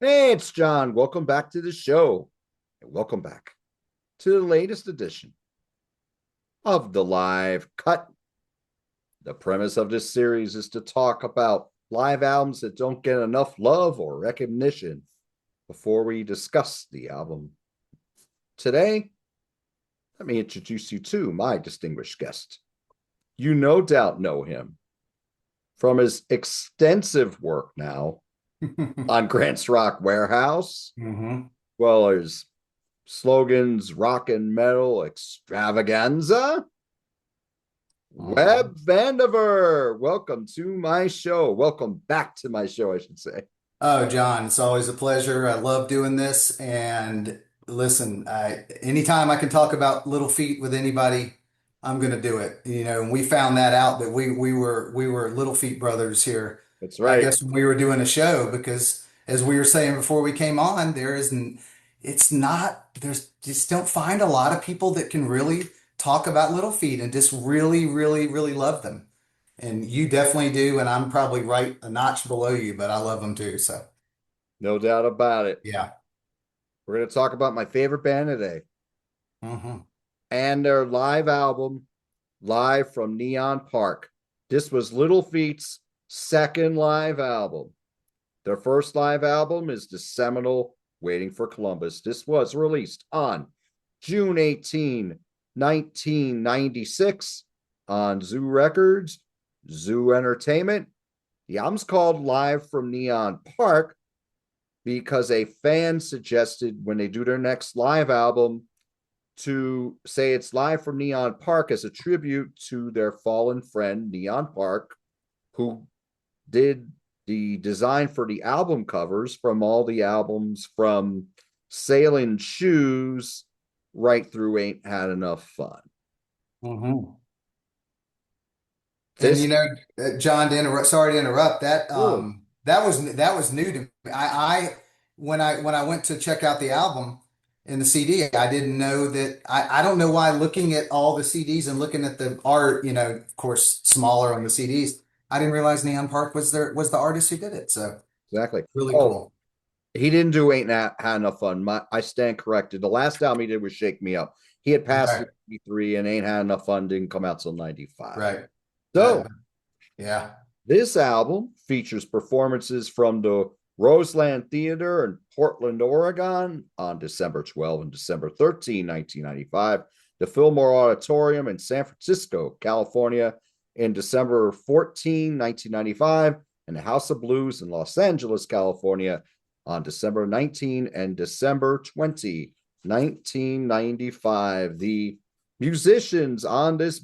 Hey, it's John. Welcome back to the show. And welcome back to the latest edition of the Live Cut. The premise of this series is to talk about live albums that don't get enough love or recognition before we discuss the album. Today, let me introduce you to my distinguished guest. You no doubt know him from his extensive work now on Grant's Rock Warehouse, hmm well as Slogan's Rock and Metal Extravaganza. hmm Webb Vandiver, welcome to my show. Welcome back to my show, I should say. Oh, John, it's always a pleasure. I love doing this. And listen, anytime I can talk about Little Feat with anybody, I'm going to do it. And we found that out that we were Little Feat brothers here. That's I right. guess when we were doing a show, because as we were saying before we came on, it's not, there's just don't find a lot of people that can really talk about Little Feat and just really, really, really love them. And you definitely do, and I'm probably right a notch below you, but I love them too. So No doubt about it. yeah. We're going to talk about my favorite band today hmm and their live album, Live from Neon Park. This was Little Feat's second live album. Their first live album is the seminal Waiting for Columbus. This was released on June 18, 1996 on Zoo Records, Zoo Entertainment. The album's called Live from Neon Park because a fan suggested when they do their next live album to say it's Live from Neon Park as a tribute to their fallen friend, Neon Park, who did the design for the album covers from all the albums from Sailing Shoes right through Ain't Had Enough Fun. hmm And This, John, sorry to interrupt. That oh, that was new to me. When I went to check out the album and the CD, I didn't know that. I don't know why looking at all the CDs and looking at the art, of course, smaller on the CDs, I didn't realize Neon Park was the artist who did it. So exactly. really Oh, cool. he didn't do Ain't Had Enough Fun. I stand corrected. The last album he did was Shake Me Up. He had passed in Right, 93 and Ain't Had Enough Fun didn't come out till 95. right. So That yeah. this album features performances from the Roseland Theater in Portland, Oregon on December 12 and December 13, 1995, the Fillmore Auditorium in San Francisco, California in December 14, 1995, and the House of Blues in Los Angeles, California on December 19 and December 20, 1995. The musicians on this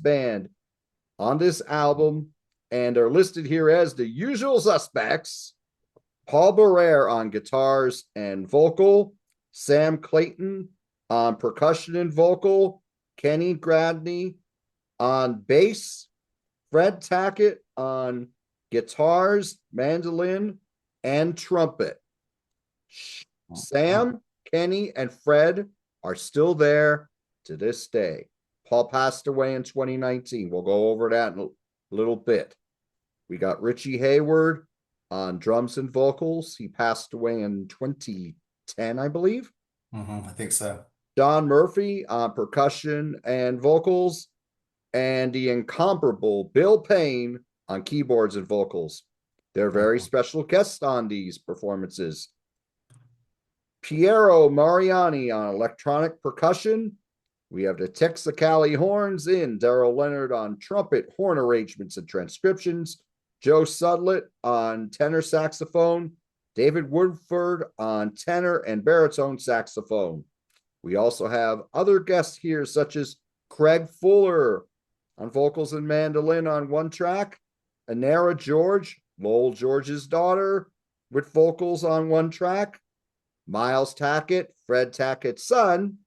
album and are listed here as the usual suspects: Paul Barrere on guitars and vocal, Sam Clayton on percussion and vocal, Kenny Gradney on bass, Fred Tackett on guitars, mandolin, and trumpet. Mhm. Sam, Kenny, and Fred are still there to this day. Paul passed away in 2019. We'll go over that in a little bit. We got Richie Hayward on drums and vocals. He passed away in 2010, I believe. I think so. Shawn Murphy on percussion and vocals, and the incomparable Bill Payne on keyboards and vocals. They're very Mhm. special guests on these performances. Piero Mariani on electronic percussion. We have the Texacali horns in, Daryl Leonard on trumpet, horn arrangements, and transcriptions, Joe Sudlett on tenor saxophone, David Woodford on tenor and baritone saxophone. We also have other guests here, such as Craig Fuller on vocals and mandolin on one track, Anara George, Lowell George's daughter, with vocals on one track, Miles Tackett, Fred Tackett's son,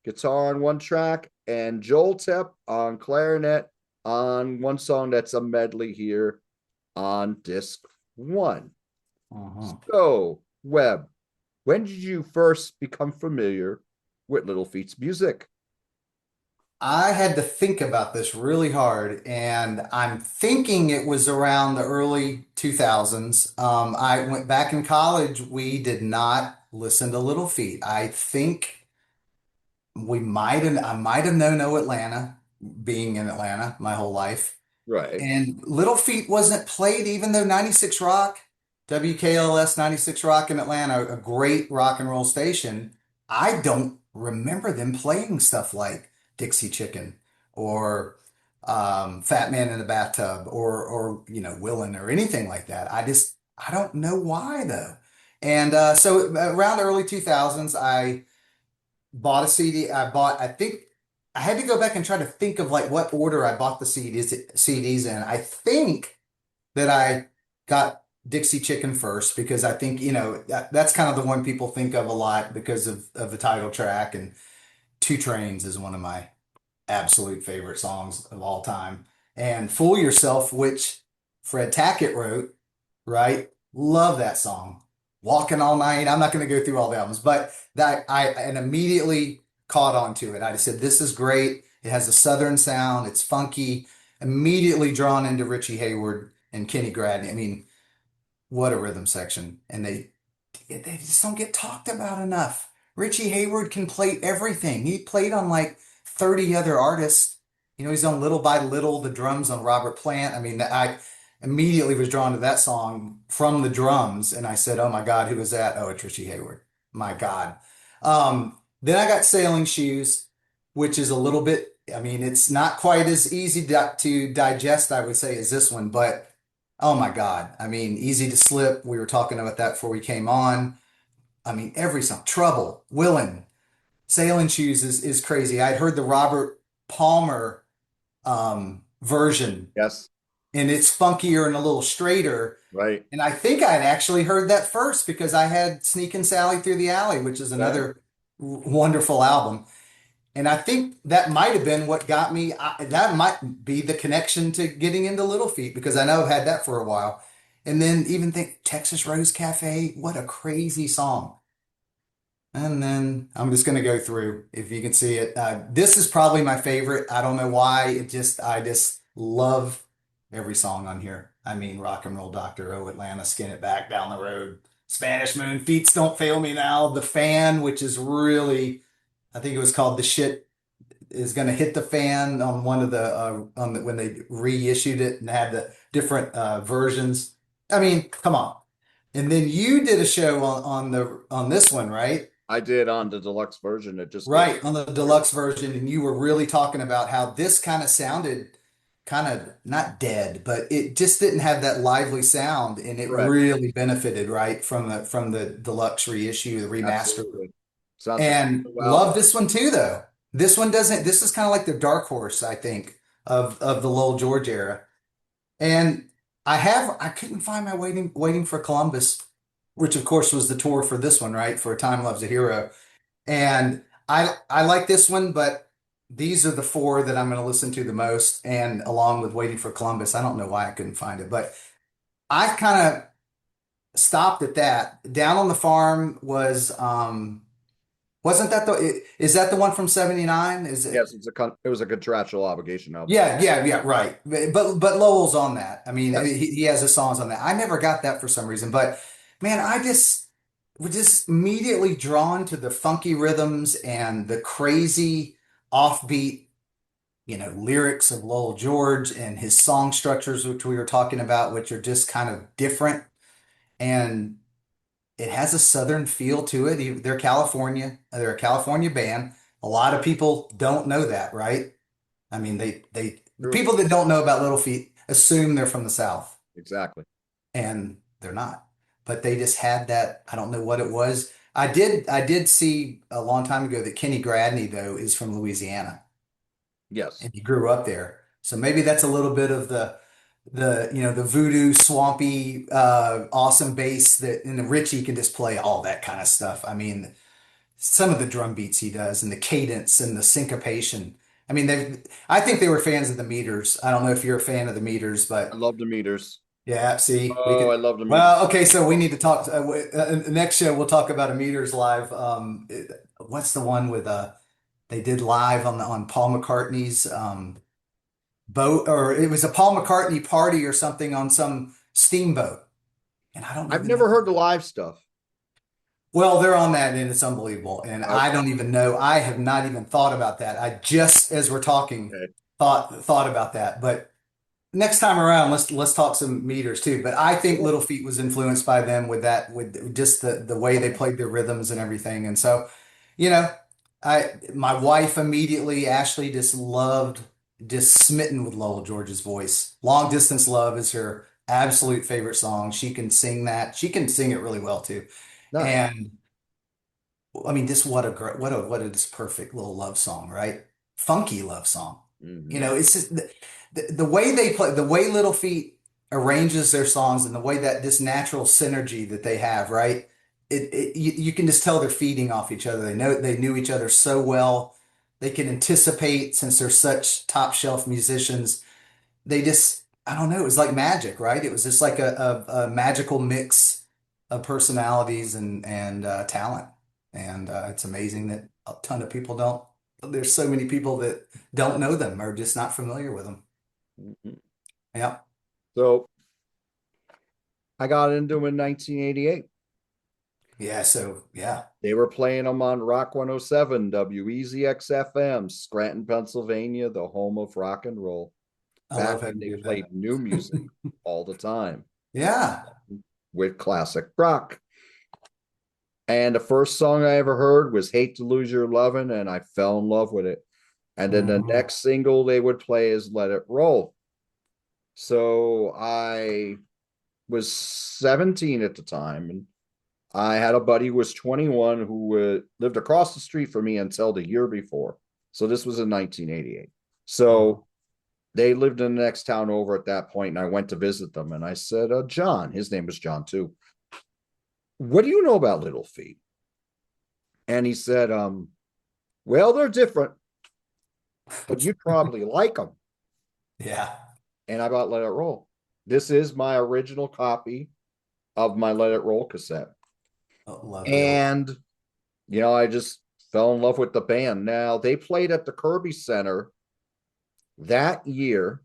guitar on one track, and Joel Tepp on clarinet on one song that's a medley here on disc one. Mhm. So, Webb, when did you first become familiar with Little Feat's music? I had to think about this really hard, and I'm thinking it was around the early 2000s. I went back in college. We did not listen to Little Feat. I think I might have known Oh Atlanta, being in Atlanta my whole life. Right. And Little Feat wasn't played, even though 96 Rock, WKLS 96 Rock in Atlanta, a great rock and roll station. I don't remember them playing stuff like Dixie Chicken or Fat Man in the Bathtub or Willin' or anything like that. I don't know why though. And so around the early 2000s, I bought a CD. I think I had to go back and try to think of like what order I bought the CDs in. I think that I got Dixie Chicken first because I think, that's kind of the one people think of a lot because of the title track. And Two Trains is one of my absolute favorite songs of all time. And Fool Yourself, which Fred Tackett wrote, right? Love that song. Walking All Night. I'm not going to go through all the albums, but that I and immediately caught on to it. I just said, this is great. It has a Southern sound. It's funky. Immediately drawn into Richie Hayward and Kenny Gradney. I mean, what a rhythm section. And they just don't get talked about enough. Richie Hayward can play everything. He played on like 30 other artists. He's on Little by Little, the drums on Robert Plant. I mean, I immediately was drawn to that song from the drums, and I said, "Oh my God, who is that?" Oh, it's Richie Hayward. My God. Then I got Sailing Shoes, which is a little bit, I mean, it's not quite as easy to digest, I would say, as this one, but oh my God. I mean, Easy to Slip. We were talking about that before we came on. I mean, every song, Trouble, Willin', Sailing Shoes is crazy. I'd heard the Robert Palmer version, Yes. and it's funkier and a little straighter. Right. And I think I'd actually heard that first because I had Sneakin' Sally Through the Alley, which is Okay. another wonderful album. And I think that might have been what got me, that might be the connection to getting into Little Feat because I know I've had that for a while. And then even think Texas Rose Cafe, what a crazy song. And then I'm just going to go through if you can see it. This is probably my favorite. I don't know why. I just love every song on here. I mean, Rock and Roll Doctor, Oh Atlanta, Skin It Back, Down the Road, Spanish Moon, Feats Don't Fail Me Now, The Fan, which is really, I think it was called The Shit is going to Hit the Fan on one of when they reissued it and had the different versions. I mean, come on. And then you did a show on this one, right? I did on the deluxe version. It just came. Right, on the deluxe version, and you were really talking about how this kind of sounded kind of not dead, but it just didn't have that lively sound, and it Correct. really benefited, right, from the deluxe reissue, the remaster. Absolutely. Sounds like And a new love album. this one too, though. This one doesn't, this is kind of like the dark horse, I think, of the Lowell George era. And I couldn't find my waiting for Columbus, which of course was the tour for this one, right? For A Time Loves a Hero. And I like this one, but these are the four that I'm going to listen to the most, and along with Waiting for Columbus. I don't know why I couldn't find it, but I kind of stopped at that. Down on the Farm wasn't that is that the one from 79? Is it? Yes, it was a contractual obligation album. Yeah, right. But Lowell's on that. I mean, Yes. he has his songs on that. I never got that for some reason, but man, I just was just immediately drawn to the funky rhythms and the crazy offbeat, lyrics of Lowell George and his song structures, which we were talking about, which are just kind of different. And it has a Southern feel to it. They're a California band. A lot of people don't know that, right? I mean, the True. people that don't know about Little Feat assume they're from the South, Exactly. and they're not. But they just had that. I don't know what it was. I did see a long time ago that Kenny Gradney, though, is from Louisiana, Yes. and he grew up there. So maybe that's a little bit of the voodoo swampy awesome bass that and the Richie can just play all that kind of stuff. I mean, some of the drum beats he does and the cadence and the syncopation. I mean, I think they were fans of the Meters. I don't know if you're a fan of the Meters, I but love the meters. yeah, see, we Oh, could. I love the meters. Well, okay, so we need to talk. Next show we'll talk about a Meters live. What's the one with They did live on Paul McCartney's boat, or it was a Paul McCartney party or something on some steamboat. And I don't I've even know. never heard the live stuff. Well, they're on that and it's unbelievable. And I Okay. don't even know. I have not even thought about that. I just, as we're talking, thought about that. But next time around, let's talk some meters too. But I think Sure. Little Feat was influenced by them with that, with just the way they played their rhythms and everything. And so, you know, my wife immediately, Ashley, just smitten with Lowell George's voice. Long Distance Love is her absolute favorite song. She can sing that. She can sing it really well too. Nice. And I mean, this what a great what a just perfect little love song, right? Funky love song. You Hmm. know, it's just the way they play, the way Little Feat arranges their songs, and the way that this natural synergy that they have, right? You can just tell they're feeding off each other. They knew each other so well. They can anticipate since they're such top shelf musicians. They just, I don't know, it was like magic, right? It was just like a magical mix of personalities and talent. And it's amazing that a ton of people don't, there's so many people that don't know them or just not familiar with them. Hmm. Yeah. So I got into them in 1988. Yeah. So, yeah, They were playing them on Rock 107, WEZX FM, Scranton, Pennsylvania, the home of rock and roll. I Back love how when you they do that. played new music all the time Yeah. with classic rock. And the first song I ever heard was Hate to Lose Your Lovin', and I fell in love with it. And then the Hmm. next single they would play is Let It Roll. So I was 17 at the time, and I had a buddy who was 21 who lived across the street from me until the year before. So this was in 1988. Hmm. So they lived in the next town over at that point, and I went to visit them. And I said, John, his name was John too. What do you know about Little Feat? And he said, well, they're different, but you'd probably like them. Yeah. And I bought Let It Roll. This is my original copy of my Let It Roll cassette. I love the old. And, I just fell in love with the band. Now, they played at the Kirby Center that year,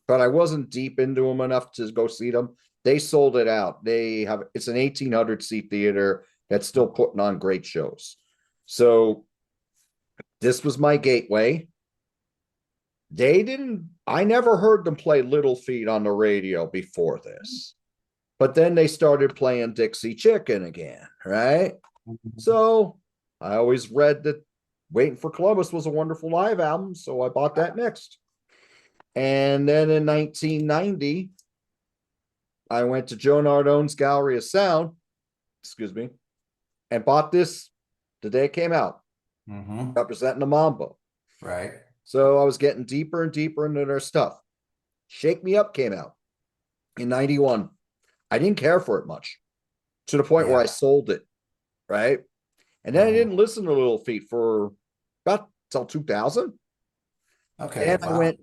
but I wasn't deep into them enough to go see them. They sold it out. It's an 1,800 seat theater that's still putting on great shows. So this was my gateway. I never heard them play Little Feat on the radio before this, but then they started playing Dixie Chicken again, right? Mhm. So I always read that Waiting for Columbus was a wonderful live album, so I bought that next. And then in 1990, I went to Joe Nardone's Gallery of Sound, excuse me, and bought this the day it came out, Mhm. representing the Mambo. Right. So I was getting deeper and deeper into their stuff. Shake Me Up came out in 91. I didn't care for it much to the point where Yeah. I sold it, right? And then I Mhm. didn't listen to Little Feat for about till 2000. Okay. Then I Wow. went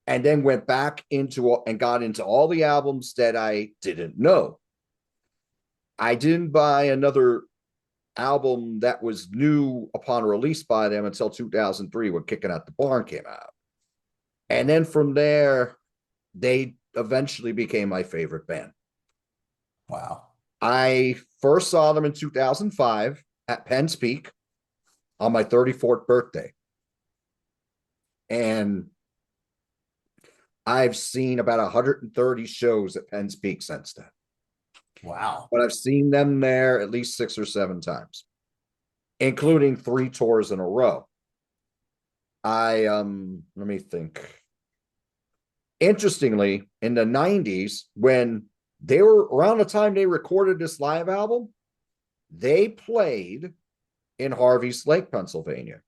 and then went back into and got into all the albums that I didn't know. I didn't buy another album that was new upon release by them until 2003 when Kicking Out the Barn came out. And then from there, they eventually became my favorite band. Wow. I first saw them in 2005 at Penn's Peak on my 34th birthday. And I've seen about 130 shows at Penn's Peak since then. Wow. But I've seen them there at least 6 or 7 times, including 3 tours in a row. Let me think. Interestingly, in the 90s, when they were around the time they recorded this live album, they played in Harvey's Lake, Pennsylvania,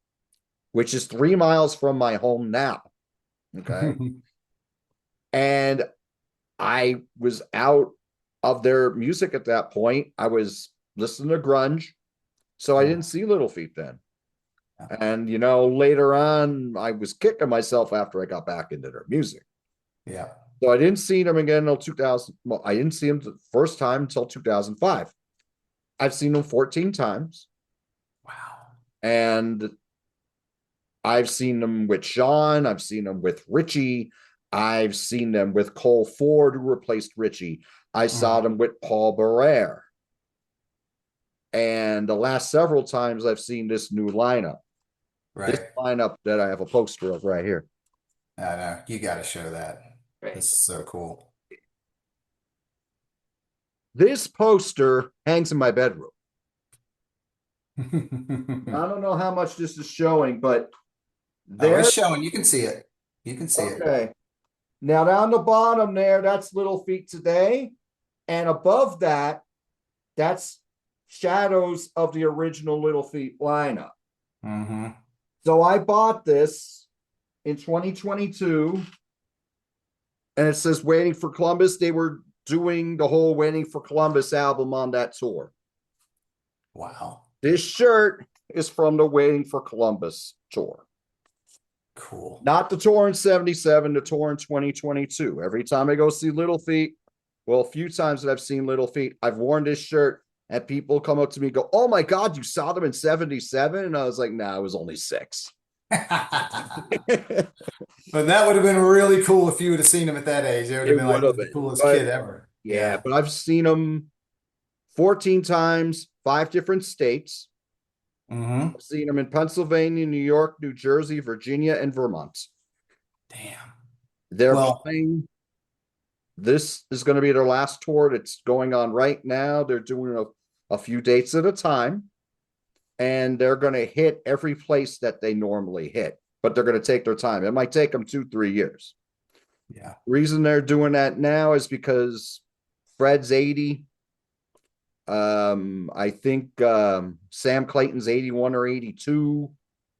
which is 3 miles from my home now. Okay. And I was out of their music at that point. I was listening to grunge. So I didn't see Little Feat then. And, later on, I was kicking myself after I got back into their music. Yeah. So I didn't see them again until 2000. Well, I didn't see them the first time until 2005. I've seen them 14 times. Wow. And I've seen them with Shawn. I've seen them with Richie. I've seen them with Cole Ford, who replaced Richie. I saw Mhm. them with Paul Barrere. And the last several times I've seen this new lineup, this Right. lineup that I have a poster of right here. I know. You got to show that. Right. This is so cool. This poster hangs in my bedroom. Oh, I don't know how much this is showing, but it's there. showing. You can see it. You can see it. Okay. Now down the bottom there, that's Little Feat today. And above that, that's shadows of the original Little Feat lineup. Hmm. So I bought this in 2022, and it says Waiting for Columbus. They were doing the whole Waiting for Columbus album on that tour. Wow. This shirt is from the Waiting for Columbus tour. Cool. Not the tour in 77, the tour in 2022. Every time I go see Little Feat, well, a few times that I've seen Little Feat, I've worn this shirt and people come up to me and go, "Oh my God, you saw them in 77?" And I was like, "Nah, I was only 6." But that would have been really cool if you would have seen him at that age. It would have It been would like have the been. coolest But kid ever. yeah, Yeah. but I've seen them 14 times, 5 different states. Hmm. I've seen them in Pennsylvania, New York, New Jersey, Virginia, and Vermont. Damn. They're Well, playing. This is going to be their last tour that's going on right now. They're doing a few dates at a time, and they're going to hit every place that they normally hit, but they're going to take their time. It might take them 2, 3 years. yeah. Reason they're doing that now is because Fred's 80. I think Sam Clayton's 81 or 82.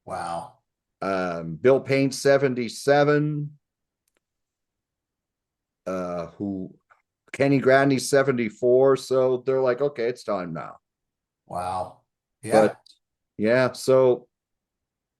Wow. Bill Payne's 77. Who Kenny Grandy's 74. So they're like, okay, it's time now. Wow. But Yeah. yeah, so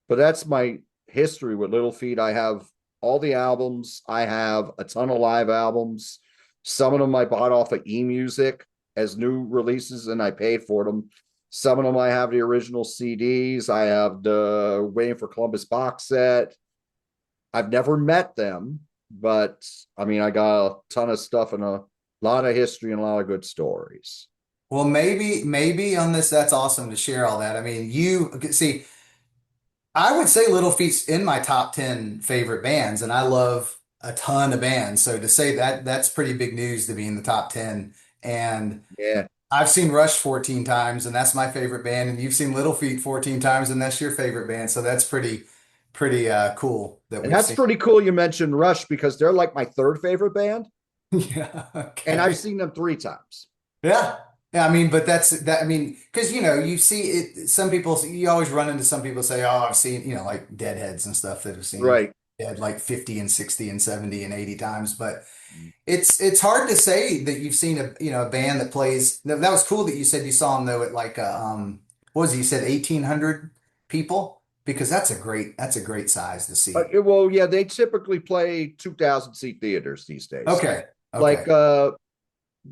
but that's my history with Little Feat. I have all the albums. I have a ton of live albums. Some of them I bought off of eMusic as new releases, and I paid for them. Some of them I have the original CDs. I have the Waiting for Columbus box set. I've never met them, but I mean, I got a ton of stuff and a lot of history and a lot of good stories. Well, maybe on this, that's awesome to share all that. I mean, you see, I would say Little Feat's in my top 10 favorite bands, and I love a ton of bands. So to say that, that's pretty big news to be in the top 10. And Yeah. I've seen Rush 14 times, and that's my favorite band. And you've seen Little Feat 14 times, and that's your favorite band. So that's pretty cool that And we've that's seen. pretty cool you mentioned Rush because they're like my third favorite band, Yeah. and I've Okay. seen them 3 times. Yeah. Yeah, I mean, but that's that. I mean, because you see it. Some people, you always run into some people say, "Oh, I've seen," like Deadheads and stuff that have seen Right. Dead like 50 and 60 and 70 and 80 times. But it's hard to say that you've seen a band that plays. That was cool that you said you saw them though at like what was it? You said 1,800 people because that's a great size to see. Well, yeah, they typically play 2,000 seat theaters these days. Okay. Like Okay.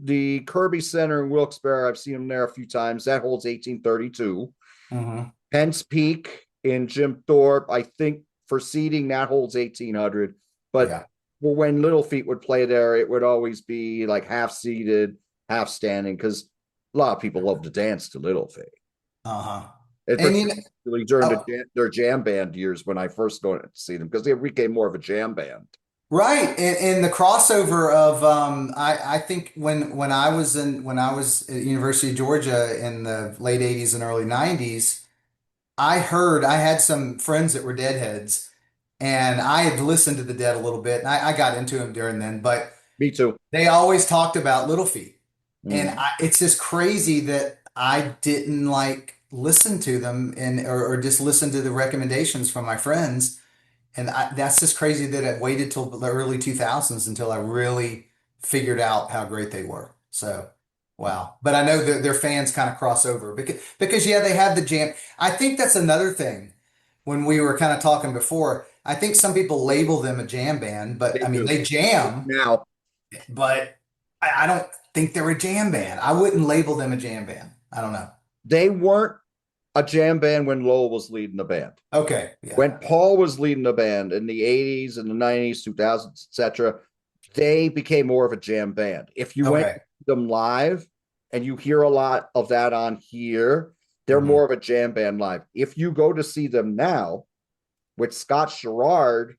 the Kirby Center in Wilkes-Barre, I've seen them there a few times. That holds 1832. Hmm. Pence Peak in Jim Thorpe, I think for seating that holds 1,800. But Yeah. when Little Feat would play there, it would always be like half seated, half standing because a lot of people love to dance to Little Feat. Uh-huh. And And particularly during oh, their jam band years when I first go to see them because they became more of a jam band. right, and the crossover of I think when I was at University of Georgia in the late 80s and early 90s, I had some friends that were Deadheads, and I had listened to the Dead a little bit, and I got into them during then, but Me too. they always talked about Little Feat, and Mm. it's just crazy that I didn't like listen to them and or just listen to the recommendations from my friends. And that's just crazy that I waited till the early 2000s until I really figured out how great they were. So, wow. But I know that their fans kind of cross over because yeah, they have the jam. I think that's another thing when we were kind of talking before. I think some people label them a jam band, but They I mean, do. they jam, Now, but I don't think they're a jam band. I wouldn't label them a jam band. I don't know. they weren't a jam band when Lowell was leading the band. Okay, yeah. When Paul was leading the band in the 80s and the 90s, 2000s, etc., they became more of a jam band. If you went to Okay. them live and you hear a lot of that on here, they're Hmm. more of a jam band live. If you go to see them now with Scott Sherrard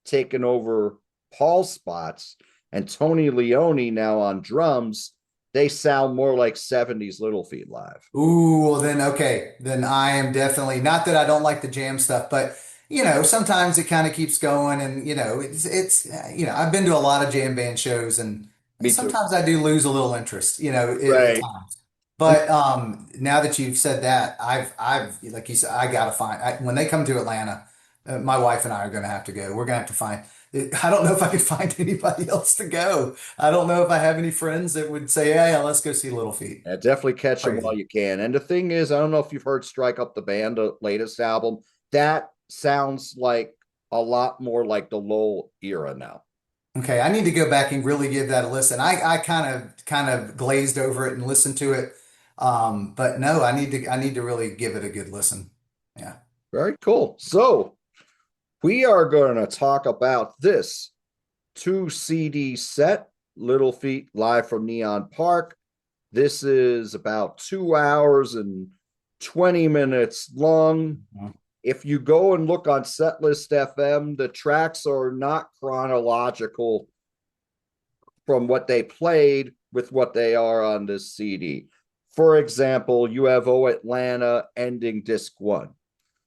taking over Paul's spots and Tony Leone now on drums, they sound more like 70s Little Feat live. Ooh, well then okay. Then I am definitely not that I don't like the jam stuff, but sometimes it kind of keeps going and I've been to a lot of jam band shows and Me too. sometimes I do lose a little interest, at Right. times. And But now that you've said that, I've like you said, I gotta find when they come to Atlanta, my wife and I are gonna have to go. We're gonna have to find. I don't know if I could find anybody else to go. I don't know if I have any friends that would say, "Yeah, yeah, let's go see Little Feat." definitely catch them while Crazy. you can. And the thing is, I don't know if you've heard Strike Up the Band, the latest album. That sounds like a lot more like the Lowell era now. Okay, I need to go back and really give that a listen. I kind of glazed over it and listened to it. But no, I need to really give it a good listen. Yeah. Very cool. So we are going to talk about this two CD set, Little Feat live from Neon Park. This is about 2 hours and 20 minutes long. Mhm. If you go and look on Setlist FM, the tracks are not chronological from what they played with what they are on this CD. For example, you have Oh Atlanta ending disc one.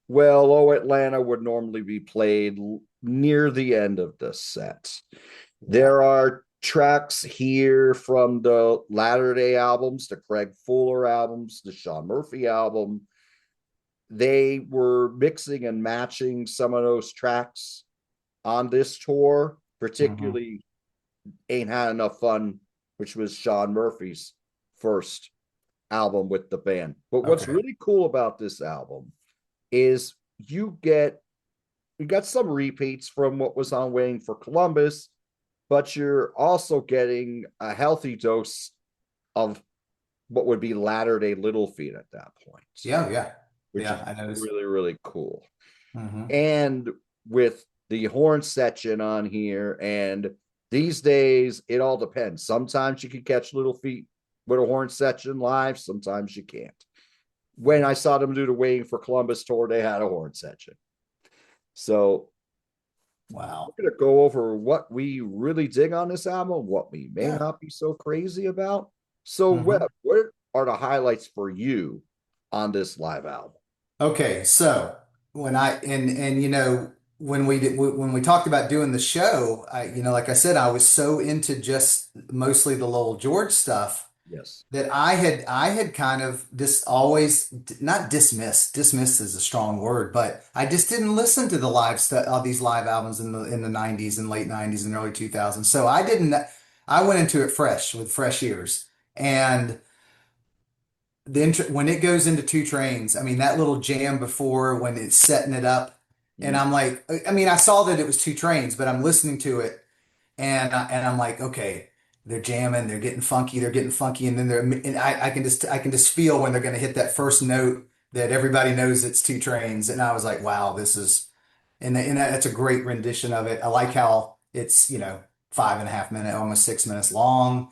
Well, Oh Atlanta would normally be played near the end of the set. Yeah. There are tracks here from the Latter Day albums, the Craig Fuller albums, the Shawn Murphy album. They were mixing and matching some of those tracks on this tour, Hmm. particularly Ain't Had Enough Fun, which was Shawn Murphy's first album with the band. But what's Okay. really cool about this album is you got some repeats from what was on Waiting for Columbus, but you're also getting a healthy dose of what would be latter day Little Feat at that point, Yeah, yeah. which Yeah, is I noticed. really, really cool. Hmm. And with the horn section on here, and these days it all depends. Sometimes you can catch Little Feat with a horn section live, sometimes you can't. When I saw them do the Waiting for Columbus tour, they had a horn section. So Wow. we're going to go over what we really dig on this album, what we may Yeah. not be so crazy about. So, Hmm. Webb, what are the highlights for you on this live album? Okay, so when I and when we talked about doing the show, like I said, I was so into just mostly the Lowell George stuff Yes, that I had kind of just always not dismissed is a strong word, but I just didn't listen to the live stuff, all these live albums in the 90s and late 90s and early 2000s. So I went into it fresh with fresh ears. And when it goes into Two Trains, I mean that little jam before when it's setting it up, and mm, I'm like, I mean, I saw that it was Two Trains, but I'm listening to it and I'm like, okay, they're jamming, they're getting funky, and then and I can just feel when they're going to hit that first note that everybody knows it's Two Trains, and I was like, wow, this is and that's a great rendition of it. I like how it's 5.5 minutes, almost 6 minutes long.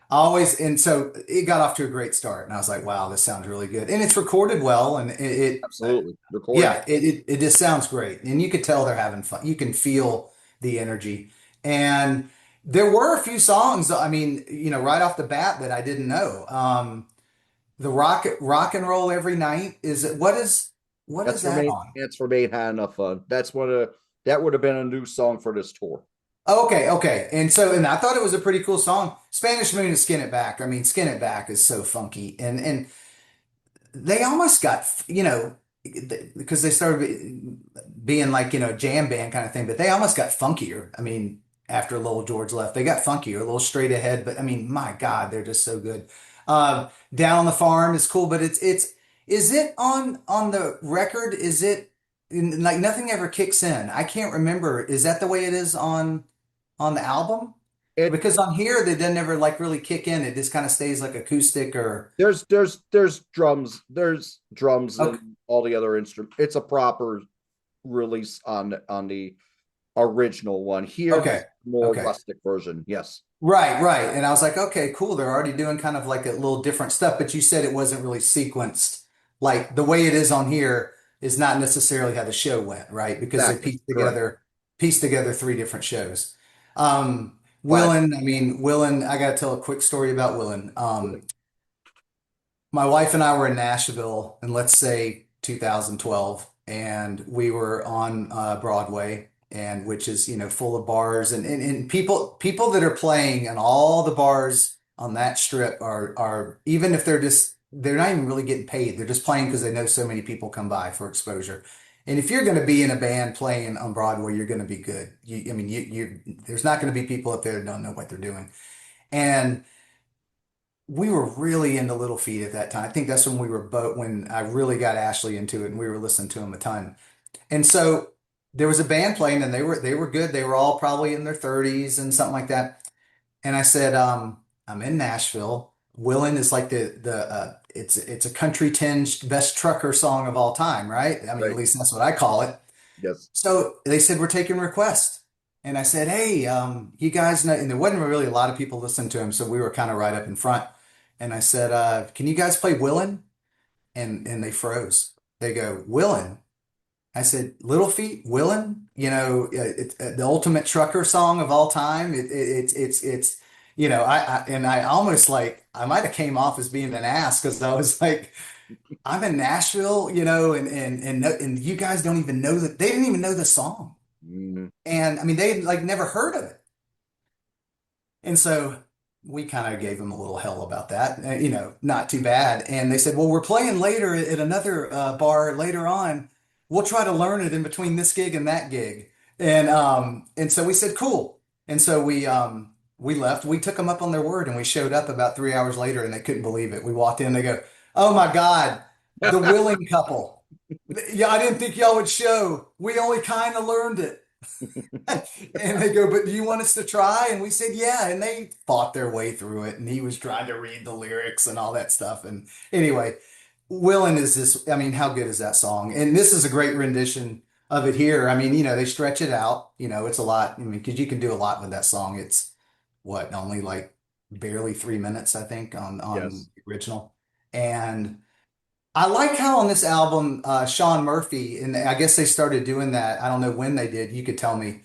Always, and so it got off to a great start, and I was like, wow, this sounds really good, and it's recorded well, and absolutely. Recording. yeah, it just sounds great. And you could tell they're having fun. You can feel the energy. And there were a few songs, I mean, right off the bat that I didn't know. The rock and roll every night what is That's for that me. on? That's for me. Had enough fun. That would have been a new song for this tour. Okay, okay. And I thought it was a pretty cool song. Spanish Moon and Skin It Back. I mean, Skin It Back is so funky. And they almost got, because they started being like, jam band kind of thing, but they almost got funkier. I mean, after Lowell George left, they got funkier, a little straight ahead, but I mean, my God, they're just so good. Down on the Farm is cool, but is it on the record? Is it like nothing ever kicks in? I can't remember. Is that the way it is on the album? It Because on here they didn't ever like really kick in. It just kind of stays like acoustic or there's drums okay, and all the other instruments. It's a proper release on the original one. Here, okay, this more okay. rustic version. Yes, Right, right. And I was like, okay, cool. They're already doing kind of like a little different stuff, but you said it wasn't really sequenced. Like the way it is on here is not necessarily how the show went, right? Because they exactly. Correct. pieced together three different shows. But Willin, I gotta tell a quick story about Willin. My wife and I were in Nashville in, let's say, 2012, and we were on Broadway, and which is, full of bars and people that are playing in all the bars on that strip are even if they're not even really getting paid. They're just playing because they know so many people come by for exposure. And if you're going to be in a band playing on Broadway, you're going to be good. There's not going to be people up there that don't know what they're doing. And we were really into Little Feat at that time. I think that's when when I really got Ashley into it and we were listening to him a ton. And so there was a band playing and they were good. They were all probably in their 30s and something like that. And I said, I'm in Nashville. Willin' is like it's a country tinged best trucker song of all time, right? I mean, at right, least that's what I call it. yes, So they said, we're taking requests. And I said, hey, you guys know, and there wasn't really a lot of people listening to him, so we were kind of right up in front. And I said, can you guys play Willin'? And they froze. They go, Willin'? I said, Little Feat, Willin'? It's the ultimate trucker song of all time. It's and I almost like, I might have came off as being an ass because I was like, I'm in Nashville, and you guys don't even know that they didn't even know the song. mhm. And I mean, they had like never heard of it. And so we kind of gave them a little hell about that, not too bad. And they said, well, we're playing later at another bar later on. We'll try to learn it in between this gig and that gig. And so we said, cool. And so we left. We took them up on their word and we showed up about 3 hours later and they couldn't believe it. We walked in, they go, oh my God, the willing couple. Yeah, I didn't think y'all would show. We only kind of learned it. And they go, but do you want us to try? And we said, yeah. And they fought their way through it. And he was trying to read the lyrics and all that stuff. And anyway, Willin' is this, I mean, how good is that song? And this is a great rendition of it here. I mean, they stretch it out. It's a lot. I mean, because you can do a lot with that song. It's what, only like barely 3 minutes, I think, on Yes. the original. And I like how on this album, Shawn Murphy, and I guess they started doing that. I don't know when they did. You could tell me,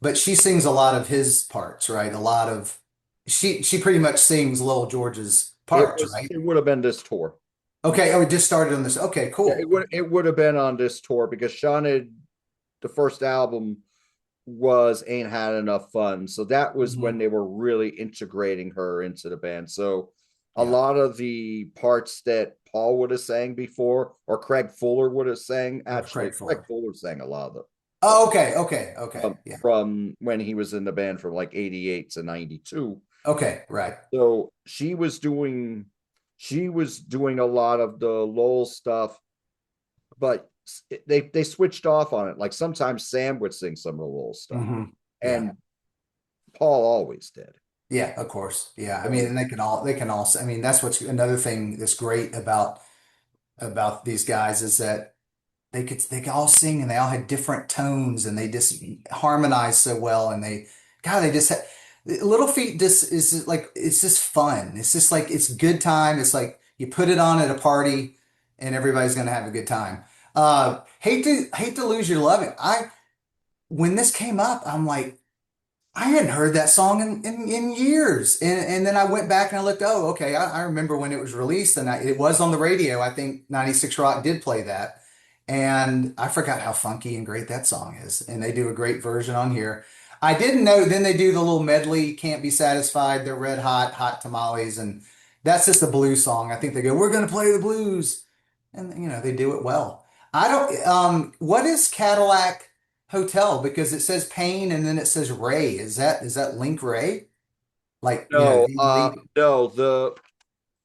but she sings a lot of his parts, right? A lot of she pretty much sings Lil George's parts, right? It would have been this tour. Okay. Oh, it just started on this. Okay, Yeah, cool. it would have been on this tour because Sean had the first album was Ain't Had Enough Fun. So that was when Hmm. they were really integrating her into the band. So a Yeah. lot of the parts that Paul would have sang before or Craig Fuller would have sang, With actually Craig Craig Fuller. Fuller sang a lot of Oh, okay. Okay. Okay. Yeah. from when he was in the band from like 88 to 92. Okay. Right. So she was doing a lot of the Lowell stuff, but they switched off on it. Like sometimes Sam would sing some of the Lowell stuff, Hmm. Yeah. and Paul always did. Yeah. Of course. Yeah. I mean, So and they can all. I mean, that's what's another thing that's great about these guys is that they could all sing and they all had different tones and they just harmonized so well and they just had Little Feat just is like it's just fun. It's just like it's good time. It's like you put it on at a party and everybody's gonna have a good time. Hate to lose your loving. I When this came up, I'm like, I hadn't heard that song in years. And then I went back and I looked, oh, okay, I remember when it was released and it was on the radio. I think 96 Rock did play that. And I forgot how funky and great that song is. And they do a great version on here. I didn't know, then they do the little medley, Can't Be Satisfied, They're Red Hot, Hot Tamales. And that's just a blues song. I think they go, we're going to play the blues. And, they do it well. I don't, what is Cadillac Hotel? Because it says Payne and then it says Ray. Is that Link Ray? Like, no, the lead. no, the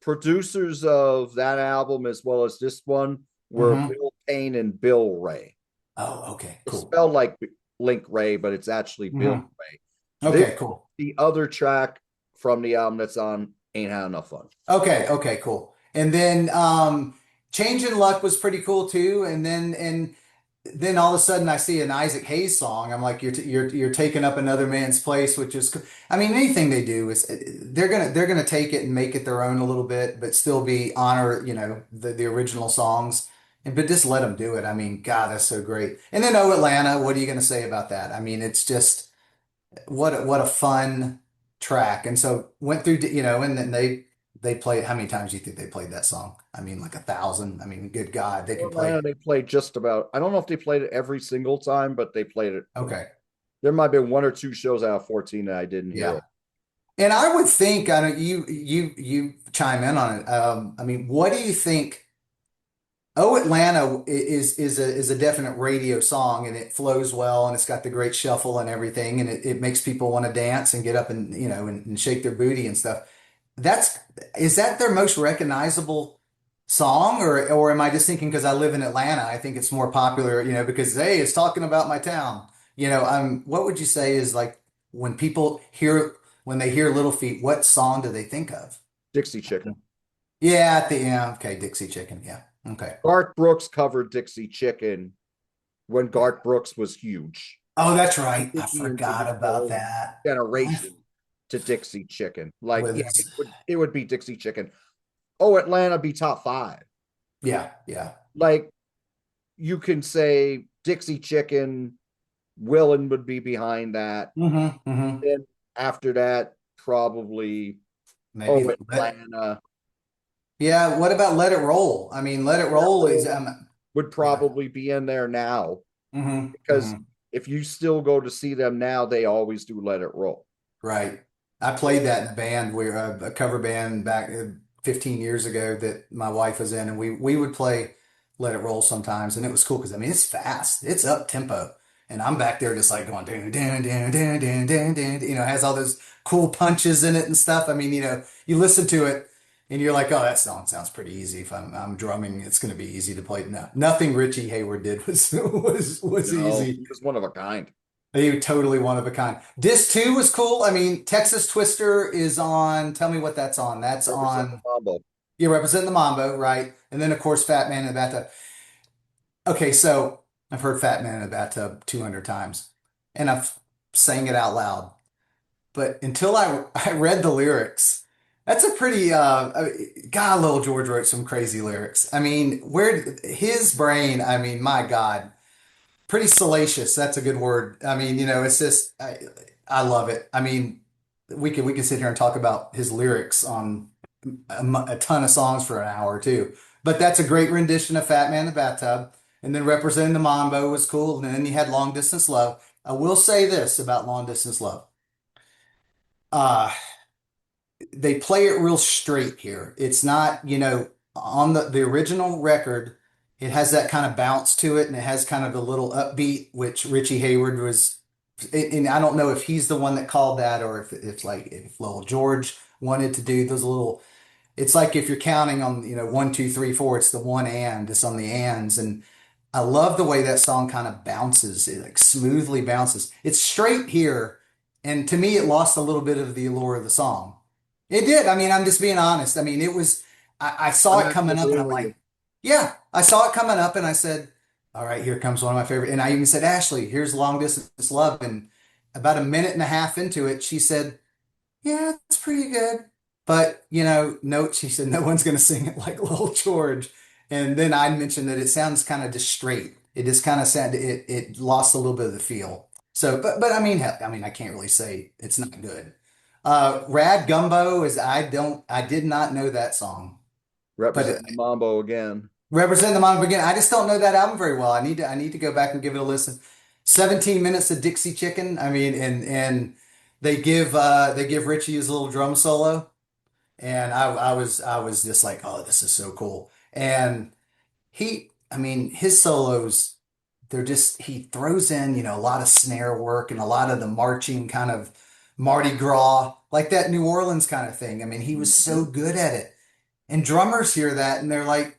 producers of that album as well as this one were Hmm. Bill Payne and Bill Ray. Oh, okay, It's cool. spelled like Link Ray, but it's actually Bill Hmm. Ray. This Okay, cool. the other track from the album that's on Ain't Had Enough Fun. Okay, okay, cool. And then Change in Luck was pretty cool too. And then all of a sudden I see an Isaac Hayes song. I'm like, you're taking up another man's place, which is, I mean, anything they do is they're gonna take it and make it their own a little bit, but still be honor, the original songs. And but just let them do it. I mean, God, that's so great. And then Oh Atlanta, what are you gonna say about that? I mean, it's just what a fun track. And so went through, and then they played. How many times do you think they played that song? I mean, like 1,000. I mean, good God, they can play. Atlanta, they played just about, I don't know if they played it every single time, but they played it. Okay. There might have been one or two shows out of 14 that I didn't hear Yeah. it. And I would think, I know you chime in on it. I mean, what do you think? Oh, Atlanta is a definite radio song, and it flows well, and it's got the great shuffle and everything, and it makes people want to dance and get up and and shake their booty and stuff. That's is that their most recognizable song, or am I just thinking because I live in Atlanta, I think it's more popular, because hey, it's talking about my town. What would you say is like when people hear when they hear Little Feat, what song do they think of? Dixie Chicken. Yeah, okay, Dixie Chicken. Yeah. Okay. Garth Brooks covered Dixie Chicken when Garth Brooks was huge. Oh, that's right. I Dixie forgot introduced the about whole that. generation to Dixie Chicken. Like, With yeah, his, it would be Dixie Chicken. Oh, Atlanta be top five. yeah, yeah. Like, you can say Dixie Chicken, Willin would be behind that. Hmm. Then after that, probably Maybe Atlanta. yeah. What about Let It Roll? I mean, Let It Roll is, Would yeah. probably be in there now because Hmm. if you still go to see them now, they always do Let It Roll. Right. I played that in a band where a cover band back 15 years ago that my wife was in, and we would play Let It Roll sometimes, and it was cool because I mean it's fast, it's up tempo, and I'm back there just like going down, down, down, down, down, down, down, it has all those cool punches in it and stuff. I mean, you listen to it and you're like, oh, that song sounds pretty easy. If I'm drumming, it's going to be easy to play. No, nothing Richie Hayward did was was No, easy. he was one of a kind. They totally one of a kind. Disc 2 was cool. I mean, Texas Twister is on. Tell me what that's on. That's Represent the on. Mambo. You represent the Mambo, right? And then, of course, Fat Man in the Bathtub. Okay, so I've heard Fat Man in the Bathtub 200 times, and I've sang it out loud. But until I read the lyrics, that's a pretty, God, Little George wrote some crazy lyrics. I mean, where his brain, I mean, my God, pretty salacious. That's a good word. I mean, it's just I love it. I mean, we can sit here and talk about his lyrics on a ton of songs for an hour or two. But that's a great rendition of Fat Man in the Bathtub. And then representing the Mambo was cool. And then you had Long Distance Love. I will say this about Long Distance Love. Uh, they play it real straight here. It's not, on the original record, it has that kind of bounce to it, and it has kind of the little upbeat, which Richie Hayward was, and I don't know if he's the one that called that or if like if Lowell George wanted to do those little. It's like if you're counting on, one, two, three, four, it's the one and it's on the ands. And I love the way that song kind of bounces. It like smoothly bounces. It's straight here. And to me, it lost a little bit of the allure of the song. It did. I mean, I'm just being honest. I mean, I saw I'm it coming up and agree I'm with you. like, yeah, I saw it coming up and I said, all right, here comes one of my favorite. And I even said, Ashley, here's Long Distance Love. And about a minute and a half into it, she said, yeah, it's pretty good. But, note, she said, no one's going to sing it like Little George. And then I mentioned that it sounds kind of just straight. It just kind of sounded, it lost a little bit of the feel. So, but I mean, hell, I mean, I can't really say it's not good. Rad Gumbo I did not know that song, but Represent the Mambo again. Represent the Mind Begin. I just don't know that album very well. I need to go back and give it a listen. 17 minutes of Dixie Chicken. I mean, and they give Richie his little drum solo, and I was just like, oh, this is so cool. And I mean, his solos, he throws in, a lot of snare work and a lot of the marching kind of Mardi Gras, like that New Orleans kind of thing. I mean, he was so Mhm. good at it. And drummers hear that and they're like,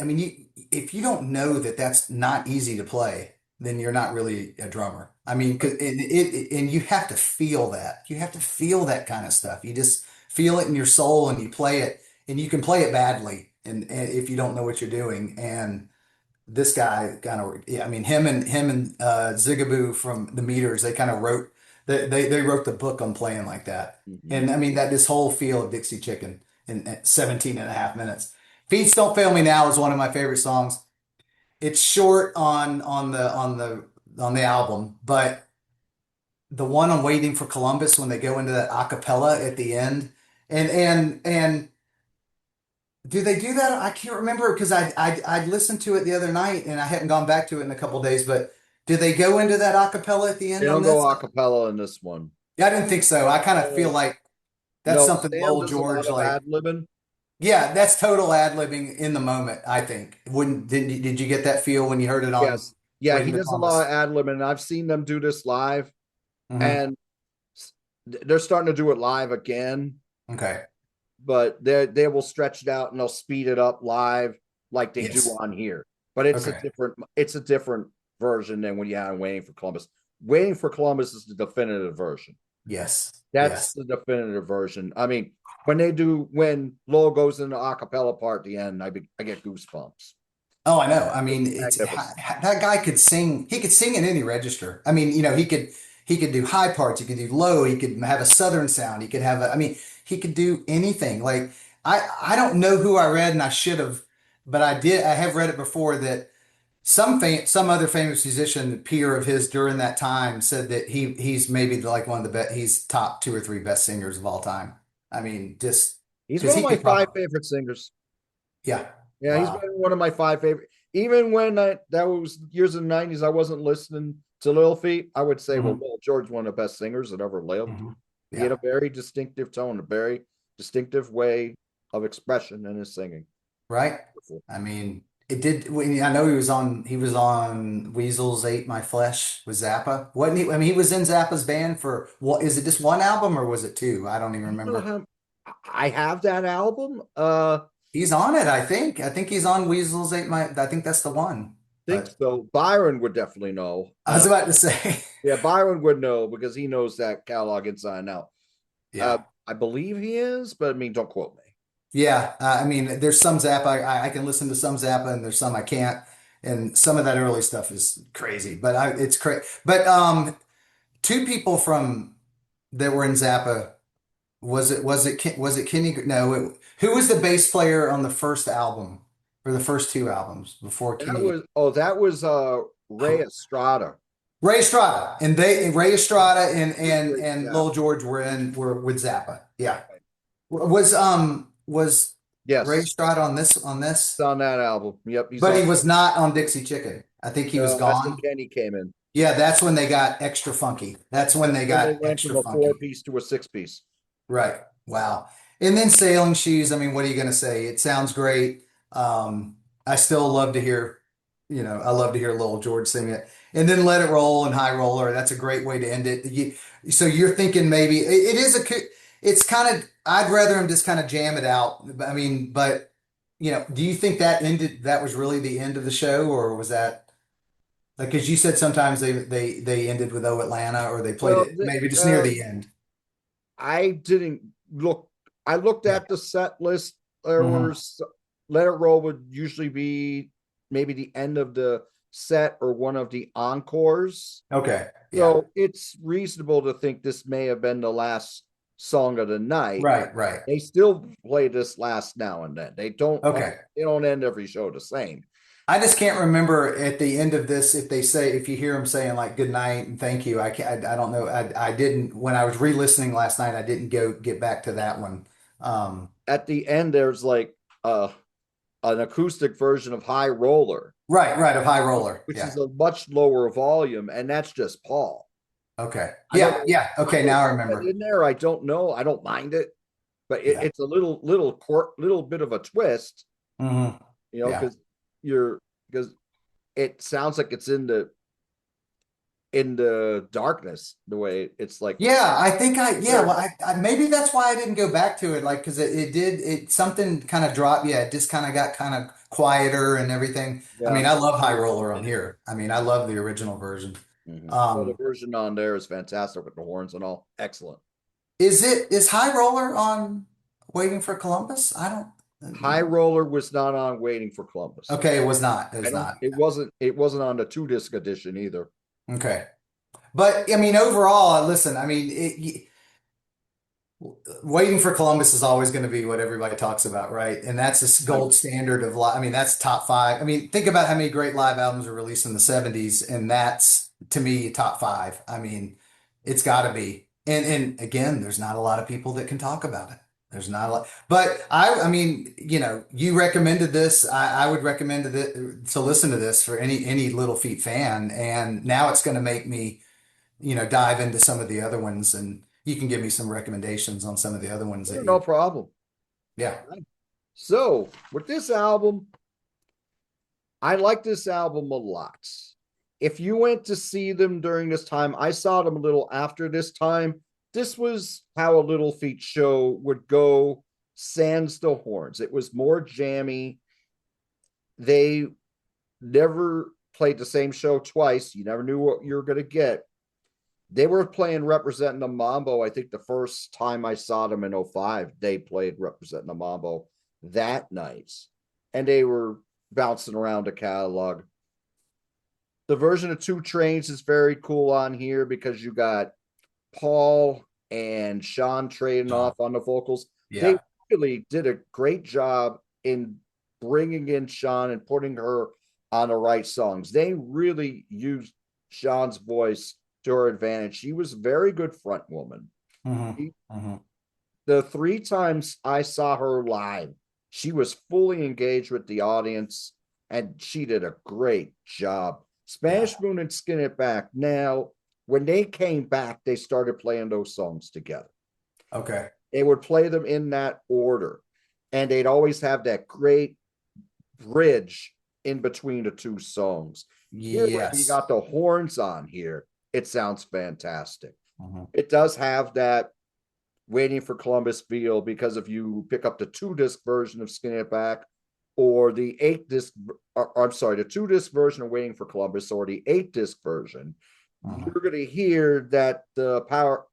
I mean, if you don't know that that's not easy to play, then you're not really a drummer. I mean, 'cause and you have to feel that. You have to feel that kind of stuff. You just feel it in your soul and you play it, and you can play it badly and if you don't know what you're doing. And this guy kind of, yeah, I mean, him and Zigaboo from the Meters, they kind of wrote they wrote the book on playing like that. Mhm. And I mean that this whole feel of Dixie Chicken in 17 and a half minutes. Feet Don't Fail Me Now is one of my favorite songs. It's short on the album, but the one on Waiting for Columbus when they go into that a cappella at the end, and do they do that? I can't remember because I listened to it the other night and I hadn't gone back to it in a couple days, but do they go into that a cappella at the They end on don't go this? a cappella in this one. Yeah, I didn't think so. I kind of feel No, like that's no, something Sam Lowell does a lot George of like. ad-libbing. Yeah, that's total ad-libbing in the moment, I think. Wouldn't did you get that feel when you heard it on Yes. Yeah, he Waiting to does a lot of Columbus? ad-libbing, and I've seen them do this live, Hmm. and they're starting to do it live again, Okay. but they will stretch it out and they'll speed it up live like they do Yes. on here. But Okay. it's a different version than when you have Waiting for Columbus. Waiting for Columbus is the definitive version. Yes. That's Yes. the definitive version. I mean, when Lowell goes into the acapella part at the end, I get goosebumps. Oh, I know. I It's mean, it's magnificent. that guy could sing. He could sing in any register. I mean, he could do high parts. He could do low. He could have a southern sound. He could have a. I mean, he could do anything. Like I don't know who I read, and I should have, but I did. I have read it before that some other famous musician peer of his during that time said that he's maybe like one of the best. He's top two or three best singers of all time. I mean, just He's because one of he my could five probably. favorite singers. Yeah. Yeah, he's been Wow. one of my five favorite. Even when that was years in the 90s, I wasn't listening to Lil Feat. I would say, well, Hmm. Lil George, one of the best singers that ever lived. Hmm. He had Yeah. a very distinctive tone, a very distinctive way of expression in his singing. Right? I mean, it did. I know he was on Weasels Ate My Flesh with Zappa, wasn't he? I mean, he was in Zappa's band for what? Is it just one album or was it two? I don't even You know remember. how I have that album. He's on it, I think. I think he's on Weasels Ate My. I think that's the one. Think But so. Byron would definitely know. I was about to say, Yeah, Byron would know because he knows that catalog inside and out. Uh, yeah, I believe he is, but I mean, don't quote me. yeah. I mean, there's some Zappa I can listen to some Zappa, and there's some I can't. And some of that early stuff is crazy, but it's crazy. But two people from that were in Zappa. Was it Kenny? No, who was the bass player on the first album or the first two albums before Kenny? That was Ray Estrada. Ray Estrada and Ray Estrada and With and Ray and Lil Zappa. George were with Zappa. Yeah. Was Ray Yes, Estrada on this it's on that album. Yep, he's but on. he was not on Dixie Chicken. I think he was No, that's when gone. Kenny came in. Yeah, that's when they got extra funky. That's when That's they when they got went from extra a four funky. piece to a six piece. Right. Wow. And then Sailing Shoes, I mean, what are you going to say? It sounds great. I still love to hear, I love to hear Lil George sing it. And then Let It Roll and High Roller. That's a great way to end it. So you're thinking maybe it is it's kind of, I'd rather him just kind of jam it out. I mean, but, do you think that was really the end of the show or was that like, because you said sometimes they ended with Oh Atlanta or they played Well, it maybe just near the end. I didn't look. I looked Yeah. at the set list. There Hmm. was Let It Roll would usually be maybe the end of the set or one of the encores. Okay. Yeah. So it's reasonable to think this may have been the last song of the night. Right, right. They still play this last now and then. Okay. They don't end every show the same. I just can't remember at the end of this if you hear them saying like good night and thank you. I don't know. I didn't when I was re-listening last night. I didn't go get back to that one. Um, At the end, there's like an acoustic version of High Roller, right, right, of High Roller. which Yeah. is a much lower volume, and that's just Paul. Okay. I don't Yeah, know yeah. why Okay, they now I put that remember. in there. I don't know. I don't mind it, but Yeah. it's a little bit of a twist, Hmm. Yeah. because you're because it sounds like it's in the in the darkness, the way it's like Yeah, I think yeah, very, well, maybe that's why I didn't go back to it, like, because it something kind of dropped. Yeah, it just kind of got kind of quieter and everything. I yeah. mean, I love High Roller on here. I mean, I love the original version. Oh, the Um, version on there is fantastic with the horns and all. Excellent. is High Roller on Waiting for Columbus? I don't High Roller was not on Waiting for Columbus. Okay, it was not. It I was don't. not. It wasn't on the 2 disc edition either. Okay. But I mean, overall, listen, I mean, Waiting for Columbus is always going to be what everybody talks about, right? And that's a I gold standard of live. I mean, that's top five. I mean, think about how many great live albums were released in the 70s, and that's to me top five. I mean, it's got to be. And again, there's not a lot of people that can talk about it. There's not a lot. But I mean, you recommended this. I would recommend to listen to this for any Little Feat fan. And now it's going to make me dive into some of the other ones, and you can give me some recommendations on some of the other ones that no you, problem. yeah. So with this album, I like this album a lot. If you went to see them during this time, I saw them a little after this time. This was how a Little Feat show would go, sans the horns. It was more jammy. They never played the same show twice. You never knew what you were going to get. They were playing Representing the Mambo. I think the first time I saw them in '05, they played Representing the Mambo that night. And they were bouncing around the catalog. The version of Two Trains is very cool on here because you got Paul and Shawn trading John. off on the vocals. They Yeah. really did a great job in bringing in Shawn and putting her on the right songs. They really used Shawn's voice to her advantage. She was a very good front woman. Hmm. Hmm. The 3 times I saw her live, she was fully engaged with the audience and she did a great job. Yeah. Spanish Moon and Skin It Back. Now, when they came back, they started playing those songs together. Okay. They would play them in that order, and they'd always have that great bridge in between the 2 songs. Here, when you Yes. got the horns on here, it sounds fantastic. Hmm. It does have that Waiting for Columbus feel because if you pick up the 2 disc version of Skin It Back or the 8 disc, or, I'm sorry, the 2 disc version of Waiting for Columbus or the 8 disc version, Hmm. you're going to hear that the Tower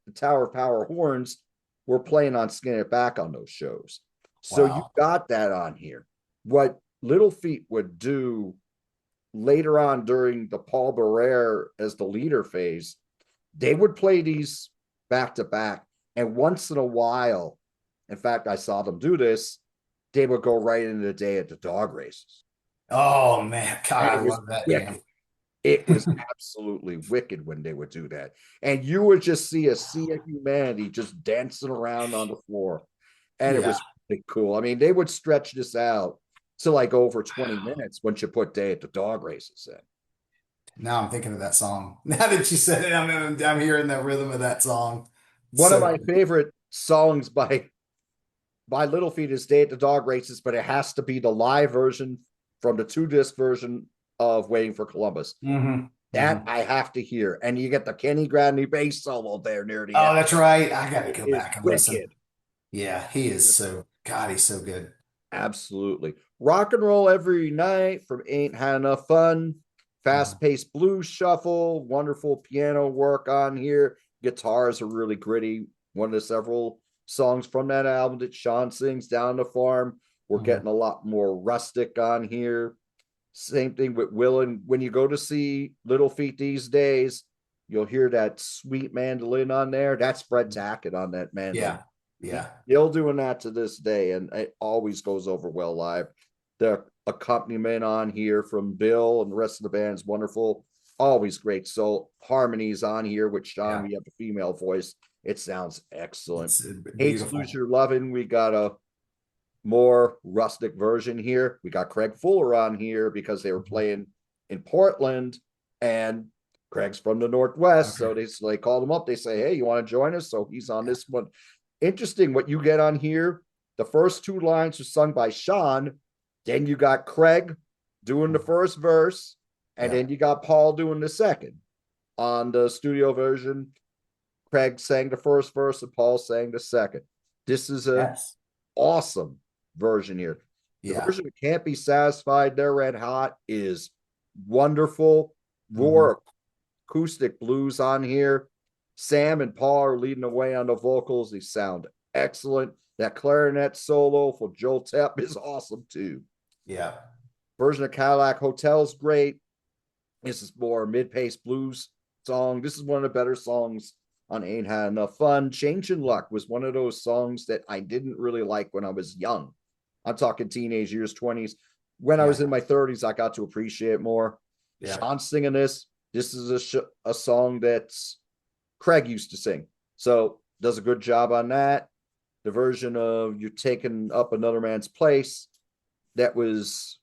of Power horns were playing on Skin It Back on those shows. So you Wow. got that on here. What Little Feat would do later on during the Paul Barrere as the leader phase, they would play these back to back. And once in a while, in fact, I saw them do this, they would go right into the Day at the Dog races. Oh man, God, And I it was love that wicked. band. It was absolutely wicked when they would do that. And you would just see a sea of humanity just dancing around on the floor. And it Yeah. was really cool. I mean, they would stretch this out to like over 20 minutes once you put Day at the Dog races in. Now I'm thinking of that song. Now that you said it, I'm hearing the rhythm of that song. One of So my favorite songs by Little Feat is Day at the Dog Races, but it has to be the live version from the 2 disc version of Waiting for Columbus. hmm. That Hmm. I have to hear. And you get the Kenny Gradney bass solo there near the Oh, end. that's right. I got to It go is back and listen. wicked. Yeah, he is so, God, he's so good. Absolutely. Rock and roll every night from Ain't Had Enough Fun. Mhm. Fast paced blues shuffle. Wonderful piano work on here. Guitars are really gritty. One of the several songs from that album that Shawn sings, Down the Farm. We're Mhm. getting a lot more rustic on here. Same thing with Will. And when you go to see Little Feat these days, you'll hear that sweet mandolin on there. That's Fred Tackett on that mandolin. Yeah. He's Yeah. still doing that to this day, and it always goes over well live. The accompaniment on here from Bill and the rest of the band is wonderful. Always great. So harmonies on here, with Shawn, Yeah. we have a female voice. It sounds excellent. It's Hate to Lose beautiful. Your Lovin', we got a more rustic version here. We got Craig Fuller on here because they were Mhm. playing in Portland, and Craig's from the Northwest. Okay. So they called him up. They say, hey, you want to join us? So he's on Yeah. this one. Interesting what you get on here. The first 2 lines are sung by Shawn. Then you got Craig doing the Mhm. first verse. And Yeah. then you got Paul doing the second. On the studio version, Craig sang the first verse and Paul sang the second. This is a Yes. awesome version here. The Yeah. version of Can't Be Satisfied, They're Red Hot is wonderful. Hmm. Raw acoustic blues on here. Sam and Paul are leading the way on the vocals. They sound excellent. That clarinet solo for Joel Tepp is awesome too. Yeah. Version of Cadillac Hotel is great. This is more mid-pace blues song. This is one of the better songs on Ain't Had Enough Fun. Changing Luck was one of those songs that I didn't really like when I was young. I'm talking teenage years, 20s. When I was Yeah. in my 30s, I got to appreciate more. Yeah. Shawn singing this. This is a song that Craig used to sing. So does a good job on that. The version of You're Taking Up Another Man's Place, that was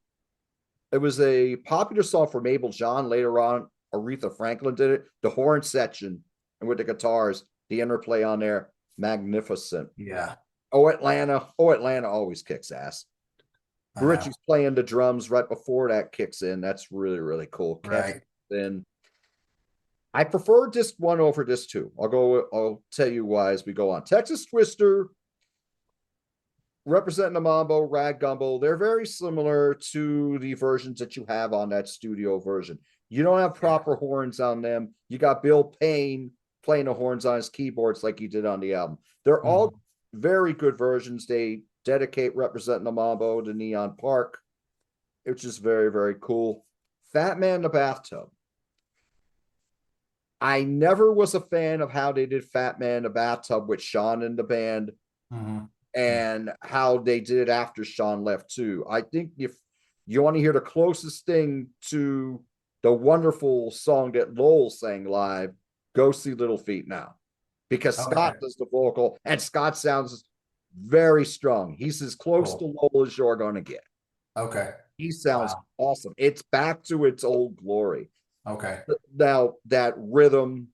it was a popular song for Mabel John. Later on, Aretha Franklin did it. The horn section and with the guitars, the interplay on there, magnificent. Yeah. Oh, Atlanta. Oh, Atlanta always kicks ass. I know. Richie's playing the drums right before that kicks in. That's really, really cool. Right. Then I prefer disc one over disc two. I'll tell you why as we go on. Texas Twister, Representing the Mambo, Rag Gumbo, they're very similar to the versions that you have on that studio version. You don't have proper horns on them. You got Bill Payne playing the horns on his keyboards like he did on the album. They're all very good versions. They dedicate Representing the Mambo to Neon Park, which is very, very cool. Fat Man in the Bathtub. I never was a fan of how they did Fat Man in the Bathtub with Shawn in the band. Mm-hmm. And how they did it after Shawn left too. I think if you want to hear the closest thing to the wonderful song that Lowell sang live, go see Little Feat now, because Scott does the vocal and Scott sounds very strong. He's as close to Lowell as you're going to get. Okay. He sounds awesome. It's back to its old glory. Okay. Now that rhythm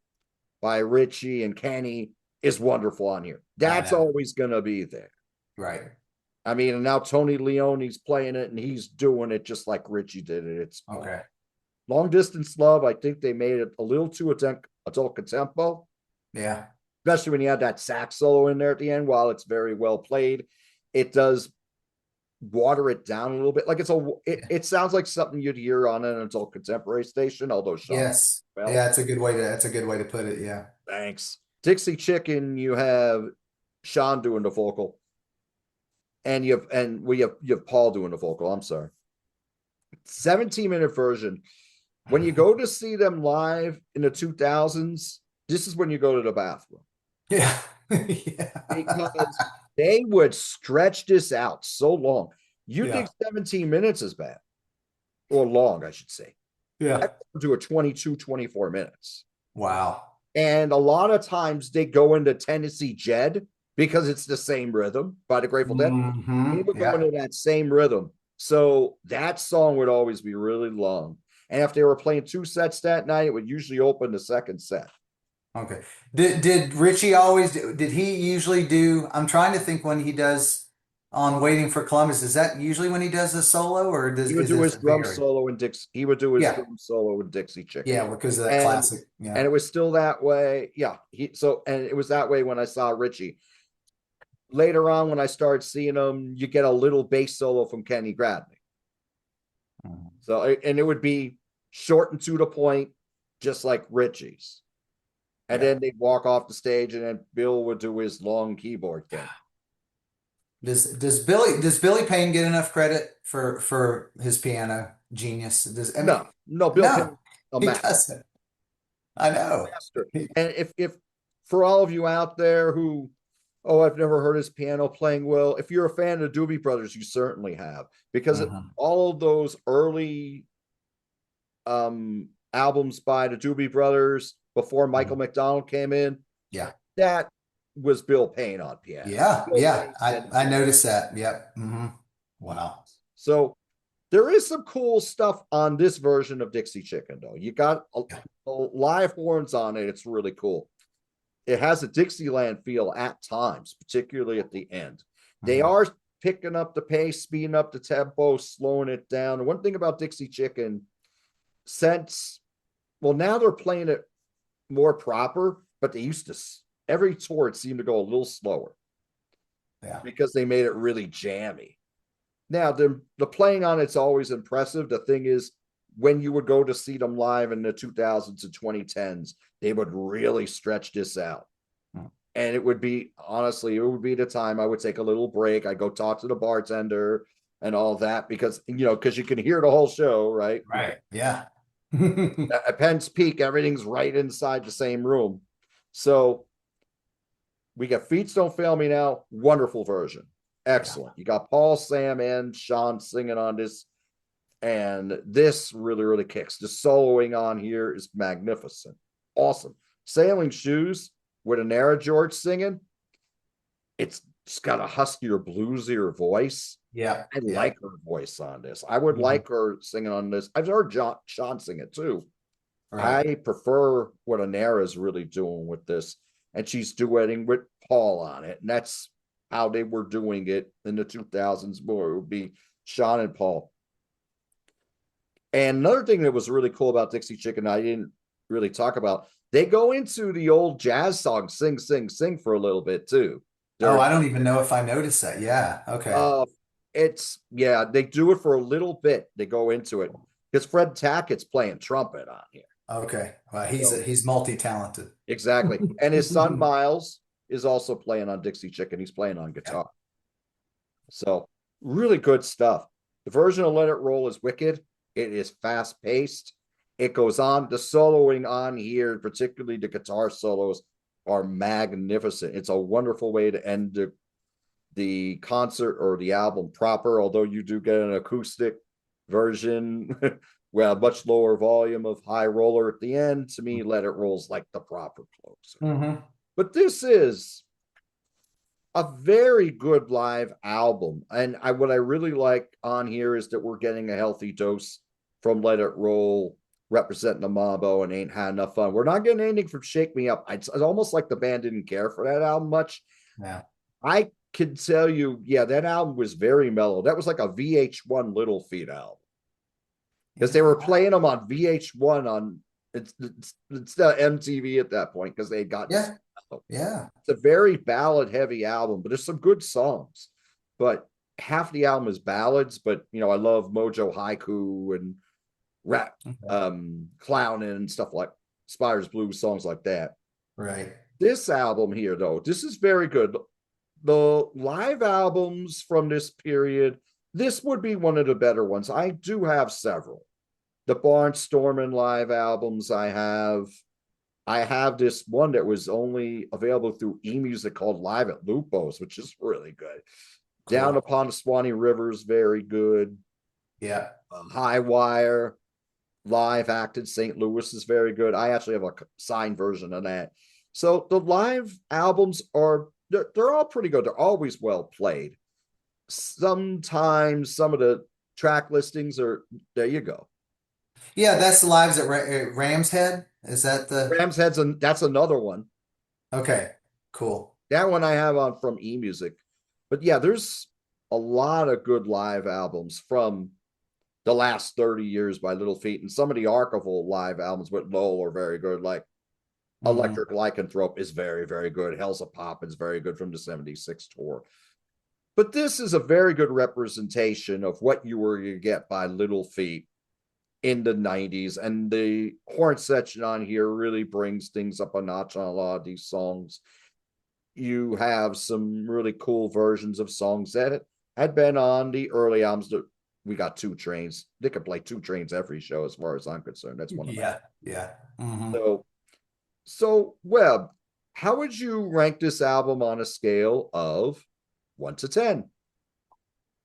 by Richie and Kenny is wonderful on here. That's always going to be there. Right. I mean, and now Tony Leone's playing it and he's doing it just like Richie did it. It's okay. Long Distance Love. I think they made it a little too adult contempo. Yeah. Especially when you had that sax solo in there at the end. While it's very well played, it does water it down a little bit. Like it sounds like something you'd hear on an adult contemporary station, although Shawn. Yes. Well, yeah, that's a good way to put it. Yeah. Thanks. Dixie Chicken, you have Shawn doing the vocal. And you have Paul doing the vocal. I'm sorry. 17-minute version. When you go to see them live in the 2000s, this is when you go to the bathroom. Yeah. Yeah. Because they would stretch this out so long. You think 17 minutes is bad? Or long, I should say. Yeah. I do a 22, 24 minutes. Wow. And a lot of times they go into Tennessee Jed because it's the same rhythm by the Grateful Dead. They would go into that same rhythm. So that song would always be really long. And if they were playing 2 sets that night, it would usually open the second set. Okay. Did Richie always did he usually do, I'm trying to think when he does on Waiting for Columbus, is that usually when he does a solo or does he would do his drum solo in Dixie? He would do his drum solo in Dixie Chicken. Yeah, because of that classic. Yeah. And it was still that way. Yeah. And it was that way when I saw Richie. Later on, when I started seeing him, you get a little bass solo from Kenny Gradney. So, and it would be short and to the point, just like Richie's. And then they'd walk off the stage, and then Bill would do his long keyboard thing. Does Billy Payne get enough credit for his piano genius? No, Bill Payne, he doesn't. I know. And if for all of you out there who, I've never heard his piano playing well, if you're a fan of the Doobie Brothers, you certainly have, because all of those early albums by the Doobie Brothers before Michael McDonald came in, that was Bill Payne on piano. I noticed that. Yep. Wow. So there is some cool stuff on this version of Dixie Chicken, though. You got live horns on it. It's really cool. It has a Dixieland feel at times, particularly at the end. They are picking up the pace, speeding up the tempo, slowing it down. And one thing about Dixie Chicken, now they're playing it more proper, but they used to every tour it seemed to go a little slower Yeah. because they made it really jammy. Now the playing on it's always impressive. The thing is, when you would go to see them live in the 2000s and 2010s, they would really stretch this out. Hmm. And it would be, honestly, it would be the time I would take a little break. I'd go talk to the bartender and all that because, because you can hear the whole show, right? Right. Yeah. At Penn's Peak, everything's right inside the same room. So we got Feet Don't Fail Me Now, wonderful version. Yeah. Excellent. You got Paul, Sam, and Shawn singing on this. And this really, really kicks. The soloing on here is magnificent. Awesome. Sailing Shoes with Anara George singing. It's got a huskier, bluesier voice. Yeah. I Yeah. like her voice on this. I would like her singing on this. I've heard Shawn sing it too. Right. I prefer what Anara is really doing with this. And she's duetting with Paul on it. And that's how they were doing it in the 2000s more. It would be Shawn and Paul. And another thing that was really cool about Dixie Chicken, I didn't really talk about, they go into the old jazz song, Sing, Sing, Sing for a little bit too. Oh, They're, I don't even know if I noticed that. Yeah. Okay. they do it for a little bit. They go into it because Fred Tackett's playing trumpet on here. Okay. Well, So, he's multi-talented. exactly. And his son Miles is also playing on Dixie Chicken. He's playing on Yeah. guitar. So really good stuff. The version of Let It Roll is wicked. It is fast paced. It goes on. The soloing on here, particularly the guitar solos, are magnificent. It's a wonderful way to end the concert or the album proper, although you do get an acoustic version with a much lower volume of High Roller at the end. To me, Let It Roll's like the proper closer. Mm-hmm. But this is a very good live album. And what I really like on here is that we're getting a healthy dose from Let It Roll, representing the Mambo and Ain't Had Enough Fun. We're not getting anything from Shake Me Up. It's almost like the band didn't care for that album much. Yeah. I can tell you, that album was very mellow. That was like a VH1 Little Feat album. Because they were playing them on VH1 on it's the MTV at that point because they had gotten Yeah. it's a very ballad heavy album, but there's some good songs. But half the album is ballads, but I love Mojo Haiku and rap clowning and stuff like Spires Blues, songs like that. Right. This album here, though, this is very good. The live albums from this period, this would be one of the better ones. I do have several. The Barnstorming live albums I have this one that was only available through eMusic called Live at Lupo's, which is really good. Cool. Down Upon the Swanee River is very good. Yeah. High Wire live acted St. Louis is very good. I actually have a signed version of that. So the live albums they're all pretty good. They're always well played. Sometimes some of the track listings are there. You go. Yeah, that's the lives at Ram's Head. Is that the Ram's Head's that's another one. Okay, cool. That one I have on from eMusic. But yeah, there's a lot of good live albums from the last 30 years by Little Feat, and some of the archival live albums with Lowell are very good. Like Electric Lycanthrope is very, very good. Hell's a Pop is very good from the 76 tour. But this is a very good representation of what you were going to get by Little Feat in the 90s. And the horn section on here really brings things up a notch on a lot of these songs. You have some really cool versions of songs that had been on the early albums. We got Two Trains. They could play Two Trains every show as far as I'm concerned. That's one of them. Yeah. So Webb, how would you rank this album on a scale of 1 to 10?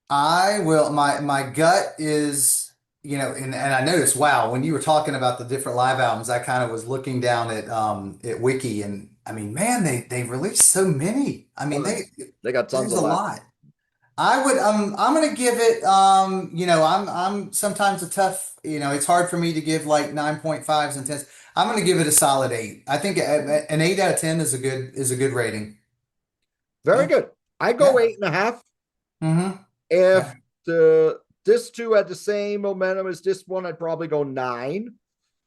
I will. My gut is, and I noticed. Wow, when you were talking about the different live albums, I kind of was looking down at Wiki, and I mean, man, they released so many. I mean, they got tons there's of a lot. I would. I'm gonna give it. I'm sometimes a tough. It's hard for me to give like 9.5s and 10s. I'm gonna give it a solid 8. I think an 8 out of 10 is a good rating. Very good. I go 8.5. If this two had the same momentum as this one, I'd probably go 9.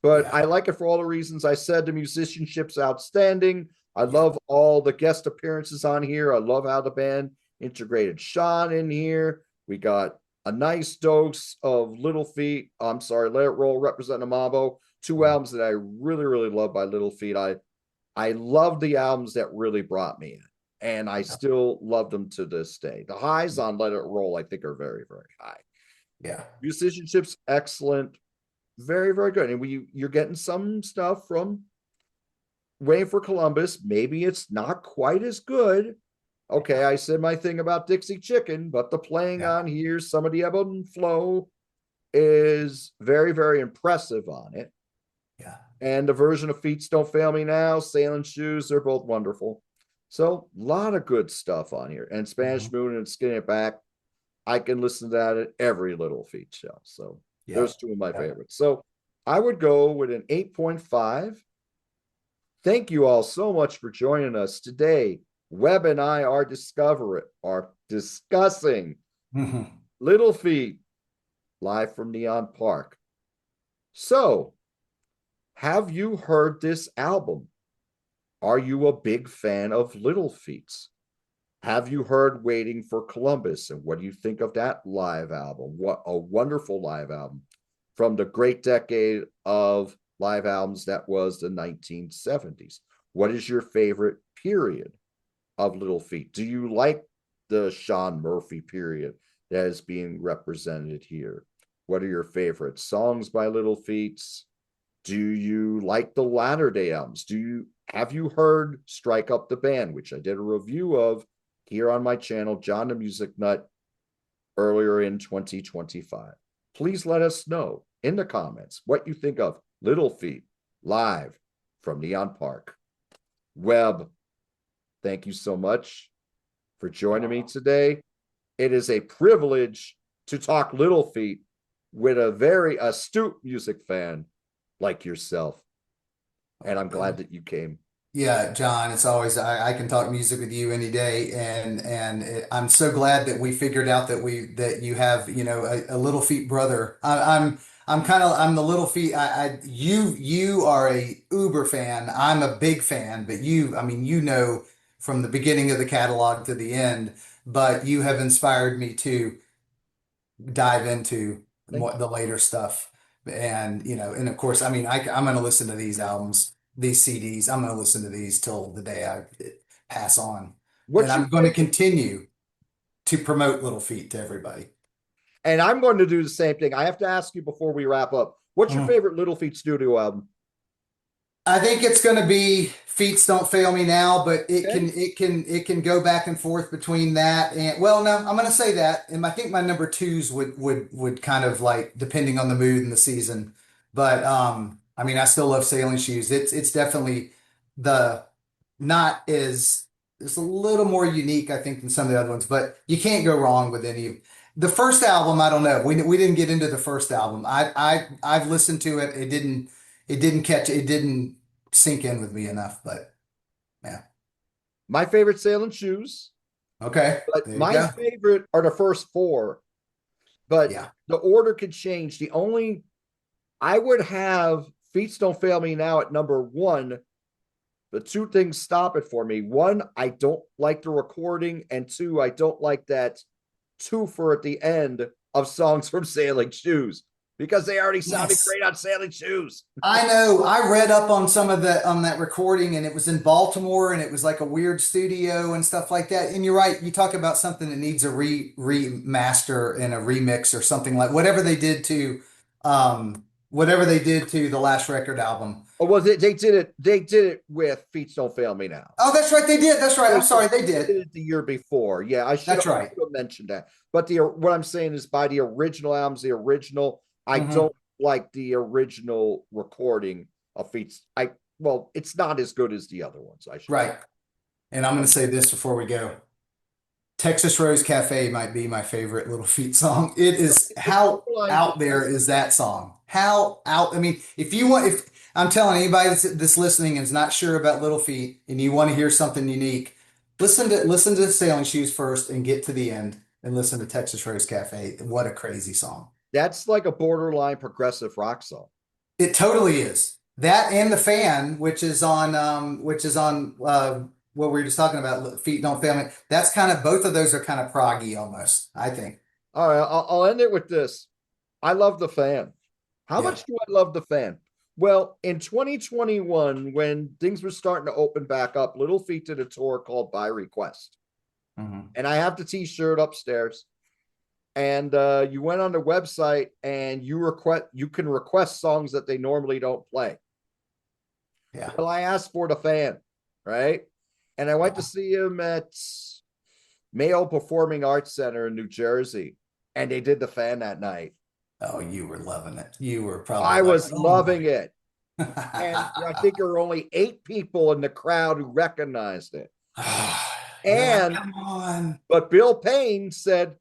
but Yeah. I like it for all the reasons I said. The musicianship's outstanding. I Yeah. love all the guest appearances on here. I love how the band integrated Shawn in here. We got a nice dose of Little Feat. I'm sorry, Let It Roll, representing Mambo. Two albums that I really, really love by Little Feat. I love the albums that really brought me in, and I still love them to this day. The highs on Let It Roll, I think, are very, very high. Yeah. Musicianship's excellent, very, very good. And you're getting some stuff from Waiting for Columbus. Maybe it's not quite as good. Okay, I said my thing about Dixie Chicken, but the playing Yeah. on here, some of the ebb and flow is very, very impressive on it. Yeah. And the version of Feet Don't Fail Me Now, Sailing Shoes, they're both wonderful. So a lot of good stuff on here. And Spanish Mhm. Moon and Skinny It Back, I can listen to that at every Little Feat show. So Yeah. those two of my Yeah. favorites. So I would go with an 8.5. Thank you all so much for joining us today. Webb and I are discussing Mhm. Little Feat live from Neon Park. So, have you heard this album? Are you a big fan of Little Feats? Have you heard Waiting for Columbus? And what do you think of that live album? What a wonderful live album from the great decade of live albums that was the 1970s. What is your favorite period of Little Feat? Do you like the Shawn Murphy period that is being represented here? What are your favorite songs by Little Feats? Do you like the latter day albums? Have you heard Strike Up the Band, which I did a review of here on my channel, John the MusicNut, earlier in 2025? Please let us know in the comments what you think of Little Feat live from Neon Park. Webb, thank you so much for joining me today. It is a privilege to talk Little Feat with a very astute music fan like yourself. And I'm glad that you came. Yeah, John, it's always I can talk music with you any day, I'm so glad that we figured out that you have a Little Feat brother. I'm the Little Feat. You are a Uber fan. I'm a big fan, but I mean from the beginning of the catalog to the end. But you have inspired me to dive into Thank more, you. the later stuff. And of course, I mean, I'm going to listen to these albums, these CDs. I'm going to listen to these till the day I pass on. And What's your I'm going to favorite? continue to promote Little Feat to everybody. And I'm going to do the same thing. I have to ask you before we wrap up. What's your Mhm. favorite Little Feat studio album? I think it's going to be Feats Don't Fail Me Now, but Okay. it can go back and forth between that and well, no, I'm going to say that, and I think my number twos would kind of like depending on the mood and the season, but I mean I still love Sailing Shoes. It's definitely the not as it's a little more unique I think than some of the other ones, but you can't go wrong with any. The first album, I don't know. We didn't get into the first album. I've listened to it. It didn't sink in with me enough, but yeah. My favorite Sailing Shoes, Okay. but There you my go. favorite are the first four, but Yeah. the order could change. The only I would have Feats Don't Fail Me Now at number one. The two things stop it for me. One, I don't like the recording, and two, I don't like that twofer at the end of songs from Sailing Shoes because they already sounded Yes. great on Sailing Shoes. I know. I read up on some of the on that recording and it was in Baltimore and it was like a weird studio and stuff like that. And you're right, you talk about something that needs a remaster and a remix or something like whatever they did to the last record album. Oh, well, they did it with Feet Don't Fail Me Now. Oh, that's right, they did. That's right. They I'm did, sorry, they they did. did it the year before. Yeah, That's I right. should have mentioned that. But the what I'm saying is by the original albums, the original, I Hmm. don't like the original recording of Feats. Well, it's not as good as the other ones, I should say. Right. And I'm going to say this before we go. Texas Rose Cafe might be my favorite Little Feat song. It is It's how borderline out there is that song? How out? I mean, if I'm telling anybody that's listening and is not sure about Little Feat and you want to hear something unique, listen to Sailing Shoes first and get to the end and listen to Texas Rose Cafe. What a crazy song. that's like a borderline progressive rock song. It totally is. That and the fan, which is on what we were just talking about, Feet Don't Fail Me. That's kind of both of those are kind of proggy almost, I think. All right, I'll end it with this. I love the fan. How Yeah. much do I love the fan? Well, in 2021, when things were starting to open back up, Little Feat did a tour called By Request. Hmm. And I have the t-shirt upstairs. And you went on the website and you can request songs that they normally don't play. Yeah. Well, I asked for the fan, right? And I went to Yeah. see him at Mayo Performing Arts Center in New Jersey, and they did the fan that night. Oh, you were loving it. You were probably I like, was oh loving my. it. And I think there were only 8 people in the crowd who recognized it. You're like, And, come on. but Bill Payne said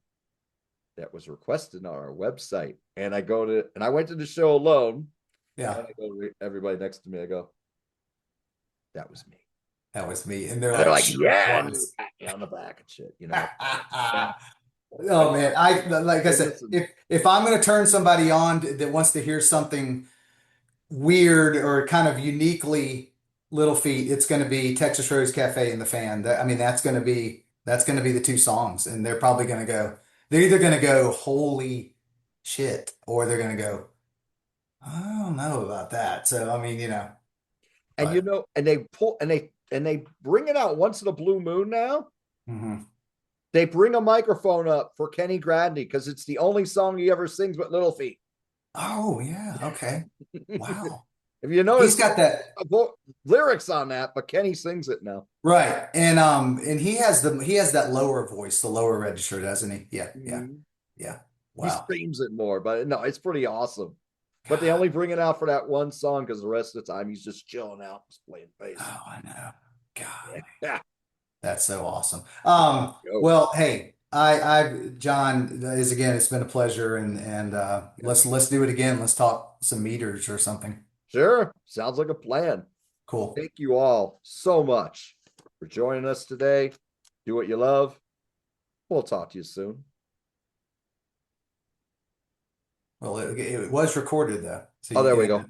that was requested on our website. And I went to the show alone. Yeah, And I go to everybody next to me, I go, that was me. that was me. And they're And they're like, like, sure it yeah, and they was. pat me on the back and shit, you know. Yeah. Oh man, I like I Hey, said, listen, if I'm going to turn somebody on that wants to hear something weird or kind of uniquely Little Feat, it's going to be Texas Rose Cafe and the Fan. I mean, that's going to be the two songs, and they're probably going to go. They're either going to go holy shit, or they're going to go, I don't know about that. So I mean, and you but know, and they bring it out once in a blue moon now. mhm. They bring a microphone up for Kenny Gradney because it's the only song he ever sings with Little Feat. Oh yeah, okay, wow. If you He's notice, got that lyrics on that, but Kenny sings it now. right, and he has that lower voice, the lower register, doesn't he? Yeah, yeah, Mhm. yeah. He Wow. screams it more, but no, it's pretty awesome. But they God. only bring it out for that one song because the rest of the time he's just chilling out, just playing bass. Oh, I know. God, Yeah. that's so awesome. Go. Well, hey, John, is again, it's been a pleasure, and Yeah. let's do it again. Let's talk some meters or something. Sure. Sounds like a plan. Cool. Thank you all so much for joining us today. Do what you love. We'll talk to you soon. Well, it was recorded though, so Oh, you there we can. go.